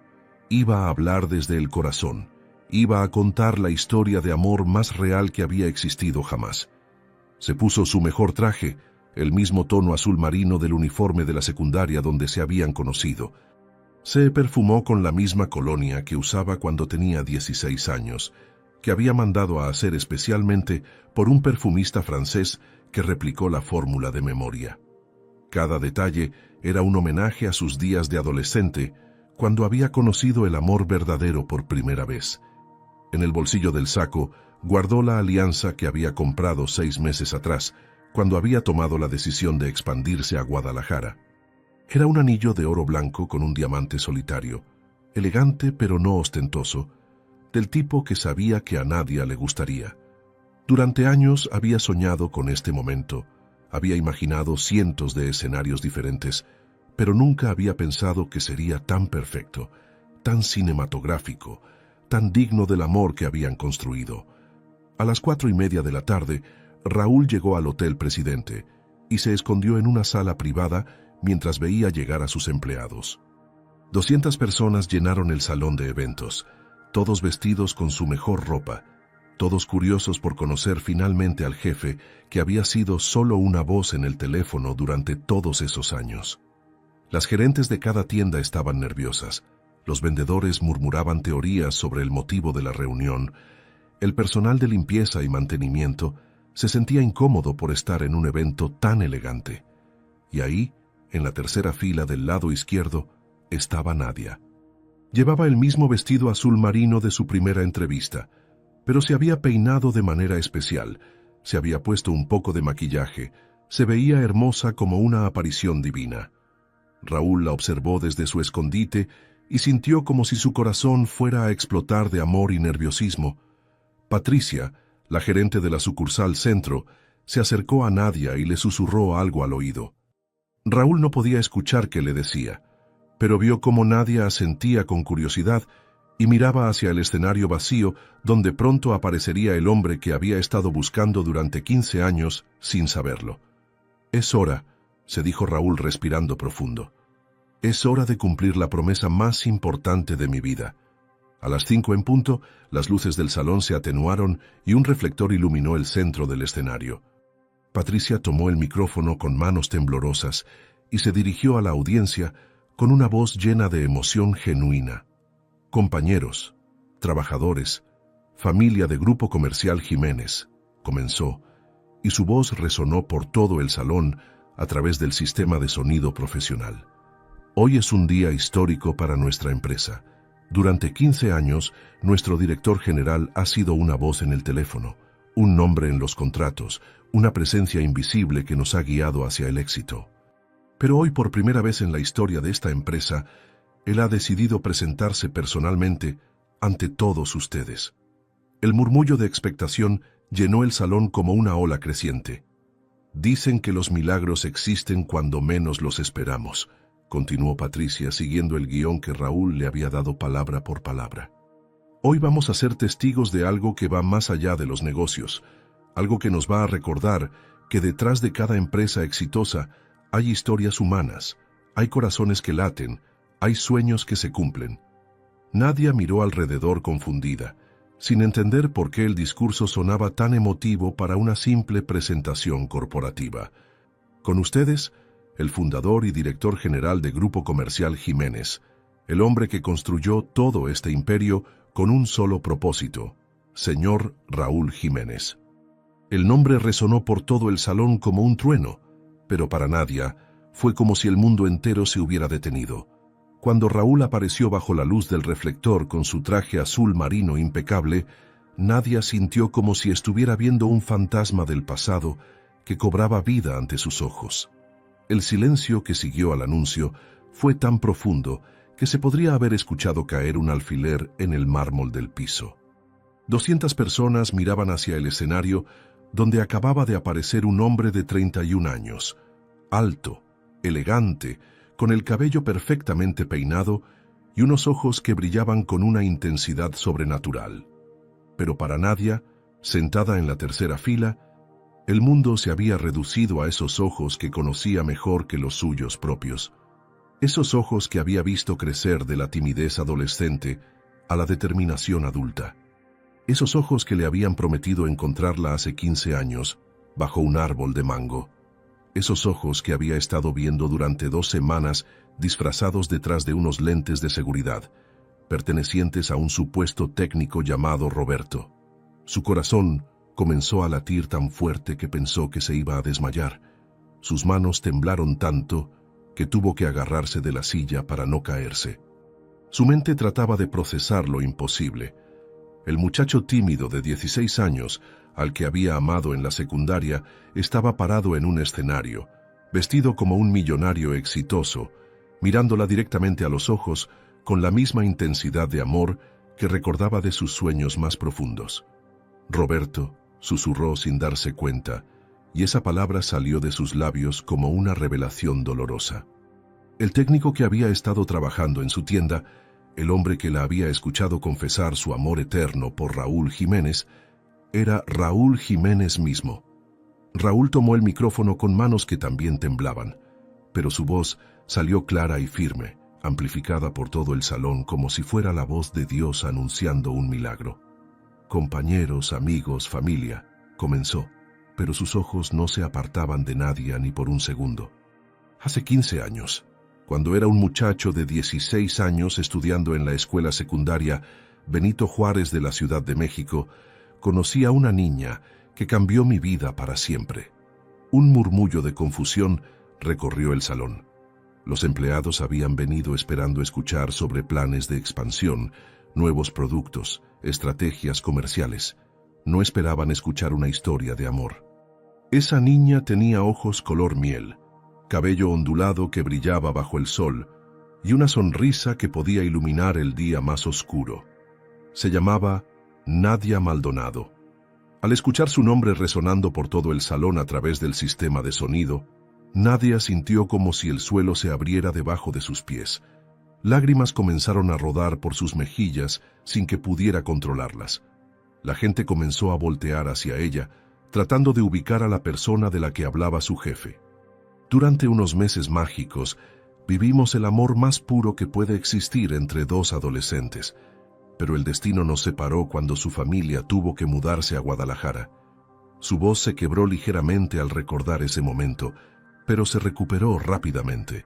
Speaker 1: Iba a hablar desde el corazón. Iba a contar la historia de amor más real que había existido jamás. Se puso su mejor traje, el mismo tono azul marino del uniforme de la secundaria donde se habían conocido. Se perfumó con la misma colonia que usaba cuando tenía 16 años, que había mandado a hacer especialmente por un perfumista francés que replicó la fórmula de memoria. Cada detalle era un homenaje a sus días de adolescente, cuando había conocido el amor verdadero por primera vez. En el bolsillo del saco guardó la alianza que había comprado 6 meses atrás, cuando había tomado la decisión de expandirse a Guadalajara. Era un anillo de oro blanco con un diamante solitario, elegante pero no ostentoso, del tipo que sabía que a Nadia le gustaría. Durante años había soñado con este momento, había imaginado cientos de escenarios diferentes, pero nunca había pensado que sería tan perfecto, tan cinematográfico, tan digno del amor que habían construido. A las 4:30 de la tarde, Raúl llegó al Hotel Presidente y se escondió en una sala privada mientras veía llegar a sus empleados. 200 personas llenaron el salón de eventos, todos vestidos con su mejor ropa, todos curiosos por conocer finalmente al jefe que había sido solo una voz en el teléfono durante todos esos años. Las gerentes de cada tienda estaban nerviosas, los vendedores murmuraban teorías sobre el motivo de la reunión, el personal de limpieza y mantenimiento se sentía incómodo por estar en un evento tan elegante. Y ahí, en la tercera fila del lado izquierdo, estaba Nadia. Llevaba el mismo vestido azul marino de su primera entrevista, pero se había peinado de manera especial, se había puesto un poco de maquillaje, se veía hermosa como una aparición divina. Raúl la observó desde su escondite y sintió como si su corazón fuera a explotar de amor y nerviosismo. Patricia, la gerente de la sucursal Centro, se acercó a Nadia y le susurró algo al oído. Raúl no podía escuchar qué le decía, pero vio cómo Nadia asentía con curiosidad y miraba hacia el escenario vacío donde pronto aparecería el hombre que había estado buscando durante 15 años sin saberlo. «Es hora», se dijo Raúl respirando profundo. «Es hora de cumplir la promesa más importante de mi vida». A las 5 en punto, las luces del salón se atenuaron y un reflector iluminó el centro del escenario. Patricia tomó el micrófono con manos temblorosas y se dirigió a la audiencia con una voz llena de emoción genuina. «Compañeros, trabajadores, familia de Grupo Comercial Jiménez», comenzó, y su voz resonó por todo el salón a través del sistema de sonido profesional. «Hoy es un día histórico para nuestra empresa. Durante 15 años, nuestro director general ha sido una voz en el teléfono, un nombre en los contratos, una presencia invisible que nos ha guiado hacia el éxito. Pero hoy, por primera vez en la historia de esta empresa, él ha decidido presentarse personalmente ante todos ustedes». El murmullo de expectación llenó el salón como una ola creciente. «Dicen que los milagros existen cuando menos los esperamos», continuó Patricia siguiendo el guión que Raúl le había dado palabra por palabra. «Hoy vamos a ser testigos de algo que va más allá de los negocios, algo que nos va a recordar que detrás de cada empresa exitosa hay historias humanas, hay corazones que laten, hay sueños que se cumplen». Nadia miró alrededor confundida, sin entender por qué el discurso sonaba tan emotivo para una simple presentación corporativa. «Con ustedes, el fundador y director general de Grupo Comercial Jiménez, el hombre que construyó todo este imperio con un solo propósito, señor Raúl Jiménez». El nombre resonó por todo el salón como un trueno, pero para Nadia fue como si el mundo entero se hubiera detenido. Cuando Raúl apareció bajo la luz del reflector con su traje azul marino impecable, Nadia sintió como si estuviera viendo un fantasma del pasado que cobraba vida ante sus ojos. El silencio que siguió al anuncio fue tan profundo que se podría haber escuchado caer un alfiler en el mármol del piso. 200 personas miraban hacia el escenario donde acababa de aparecer un hombre de 31 años, alto, elegante, con el cabello perfectamente peinado y unos ojos que brillaban con una intensidad sobrenatural. Pero para Nadia, sentada en la tercera fila, el mundo se había reducido a esos ojos que conocía mejor que los suyos propios. Esos ojos que había visto crecer de la timidez adolescente a la determinación adulta. Esos ojos que le habían prometido encontrarla hace 15 años, bajo un árbol de mango. Esos ojos que había estado viendo durante 2 semanas disfrazados detrás de unos lentes de seguridad, pertenecientes a un supuesto técnico llamado Roberto. Su corazón comenzó a latir tan fuerte que pensó que se iba a desmayar. Sus manos temblaron tanto que tuvo que agarrarse de la silla para no caerse. Su mente trataba de procesar lo imposible. El muchacho tímido de 16 años, al que había amado en la secundaria, estaba parado en un escenario, vestido como un millonario exitoso, mirándola directamente a los ojos con la misma intensidad de amor que recordaba de sus sueños más profundos. Roberto, susurró sin darse cuenta, y esa palabra salió de sus labios como una revelación dolorosa. El técnico que había estado trabajando en su tienda, el hombre que la había escuchado confesar su amor eterno por Raúl Jiménez, era Raúl Jiménez mismo. Raúl tomó el micrófono con manos que también temblaban, pero su voz salió clara y firme, amplificada por todo el salón como si fuera la voz de Dios anunciando un milagro. Compañeros, amigos, familia, comenzó, pero sus ojos no se apartaban de Nadia ni por un segundo. Hace 15 años, cuando era un muchacho de 16 años estudiando en la escuela secundaria Benito Juárez de la Ciudad de México, conocí a una niña que cambió mi vida para siempre. Un murmullo de confusión recorrió el salón. Los empleados habían venido esperando escuchar sobre planes de expansión, nuevos productos, estrategias comerciales. No esperaban escuchar una historia de amor. Esa niña tenía ojos color miel, cabello ondulado que brillaba bajo el sol y una sonrisa que podía iluminar el día más oscuro. Se llamaba Nadia Maldonado. Al escuchar su nombre resonando por todo el salón a través del sistema de sonido, Nadia sintió como si el suelo se abriera debajo de sus pies. Lágrimas comenzaron a rodar por sus mejillas sin que pudiera controlarlas. La gente comenzó a voltear hacia ella, tratando de ubicar a la persona de la que hablaba su jefe. Durante unos meses mágicos, vivimos el amor más puro que puede existir entre 2 adolescentes, pero el destino nos separó cuando su familia tuvo que mudarse a Guadalajara. Su voz se quebró ligeramente al recordar ese momento, pero se recuperó rápidamente.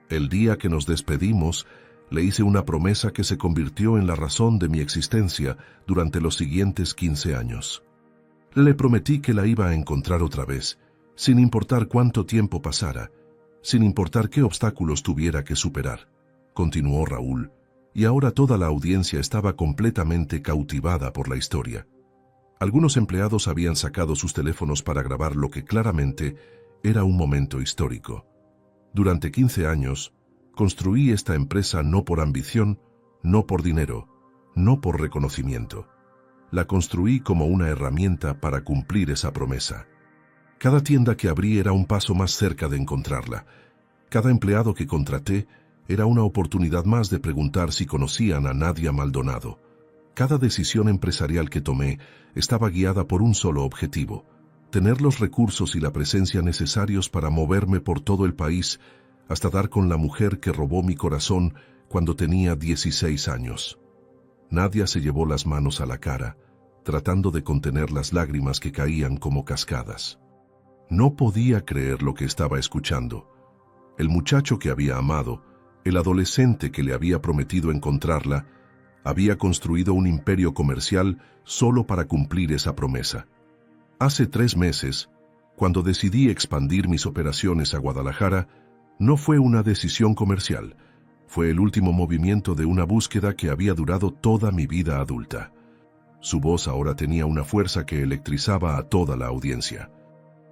Speaker 1: El día que nos despedimos, le hice una promesa que se convirtió en la razón de mi existencia durante los siguientes 15 años. Le prometí que la iba a encontrar otra vez, sin importar cuánto tiempo pasara, sin importar qué obstáculos tuviera que superar, continuó Raúl, y ahora toda la audiencia estaba completamente cautivada por la historia. Algunos empleados habían sacado sus teléfonos para grabar lo que claramente era un momento histórico. Durante 15 años, construí esta empresa no por ambición, no por dinero, no por reconocimiento. La construí como una herramienta para cumplir esa promesa. Cada tienda que abrí era un paso más cerca de encontrarla. Cada empleado que contraté era una oportunidad más de preguntar si conocían a Nadia Maldonado. Cada decisión empresarial que tomé estaba guiada por un solo objetivo: tener los recursos y la presencia necesarios para moverme por todo el país hasta dar con la mujer que robó mi corazón cuando tenía 16 años. Nadia se llevó las manos a la cara, tratando de contener las lágrimas que caían como cascadas. No podía creer lo que estaba escuchando. El muchacho que había amado, el adolescente que le había prometido encontrarla, había construido un imperio comercial solo para cumplir esa promesa. Hace 3 meses, cuando decidí expandir mis operaciones a Guadalajara, no fue una decisión comercial, fue el último movimiento de una búsqueda que había durado toda mi vida adulta. Su voz ahora tenía una fuerza que electrizaba a toda la audiencia.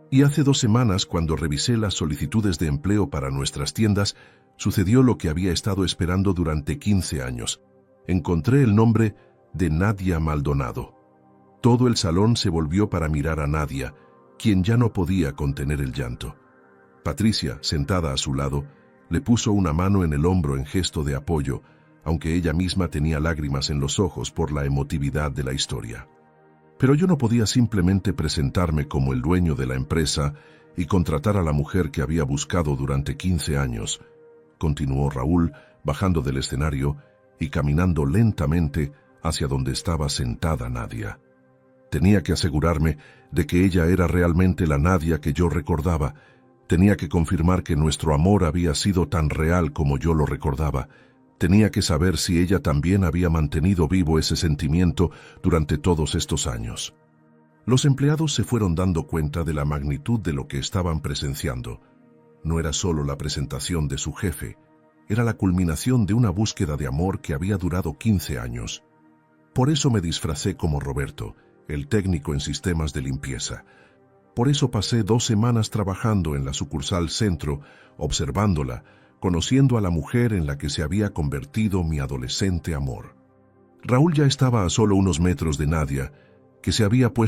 Speaker 1: Y hace 2 semanas, cuando revisé las solicitudes de empleo para nuestras tiendas, sucedió lo que había estado esperando durante 15 años. Encontré el nombre de Nadia Maldonado. Todo el salón se volvió para mirar a Nadia, quien ya no podía contener el llanto. Patricia, sentada a su lado, Le puso una mano en el hombro en gesto de apoyo, aunque ella misma tenía lágrimas en los ojos por la emotividad de la historia. Pero yo no podía simplemente presentarme como el dueño de la empresa y contratar a la mujer que había buscado durante 15 años, continuó Raúl, bajando del escenario y caminando lentamente hacia donde estaba sentada Nadia. Tenía que asegurarme de que ella era realmente la Nadia que yo recordaba. Tenía que confirmar que nuestro amor había sido tan real como yo lo recordaba. Tenía que saber si ella también había mantenido vivo ese sentimiento durante todos estos años. Los empleados se fueron dando cuenta de la magnitud de lo que estaban presenciando. No era solo la presentación de su jefe, era la culminación de una búsqueda de amor que había durado 15 años. Por eso me disfracé como Roberto, el técnico en sistemas de limpieza. Por eso pasé 2 semanas trabajando en la sucursal Centro, observándola, conociendo a la mujer en la que se había convertido mi adolescente amor. Raúl ya estaba a solo unos metros de Nadia, que se había puesto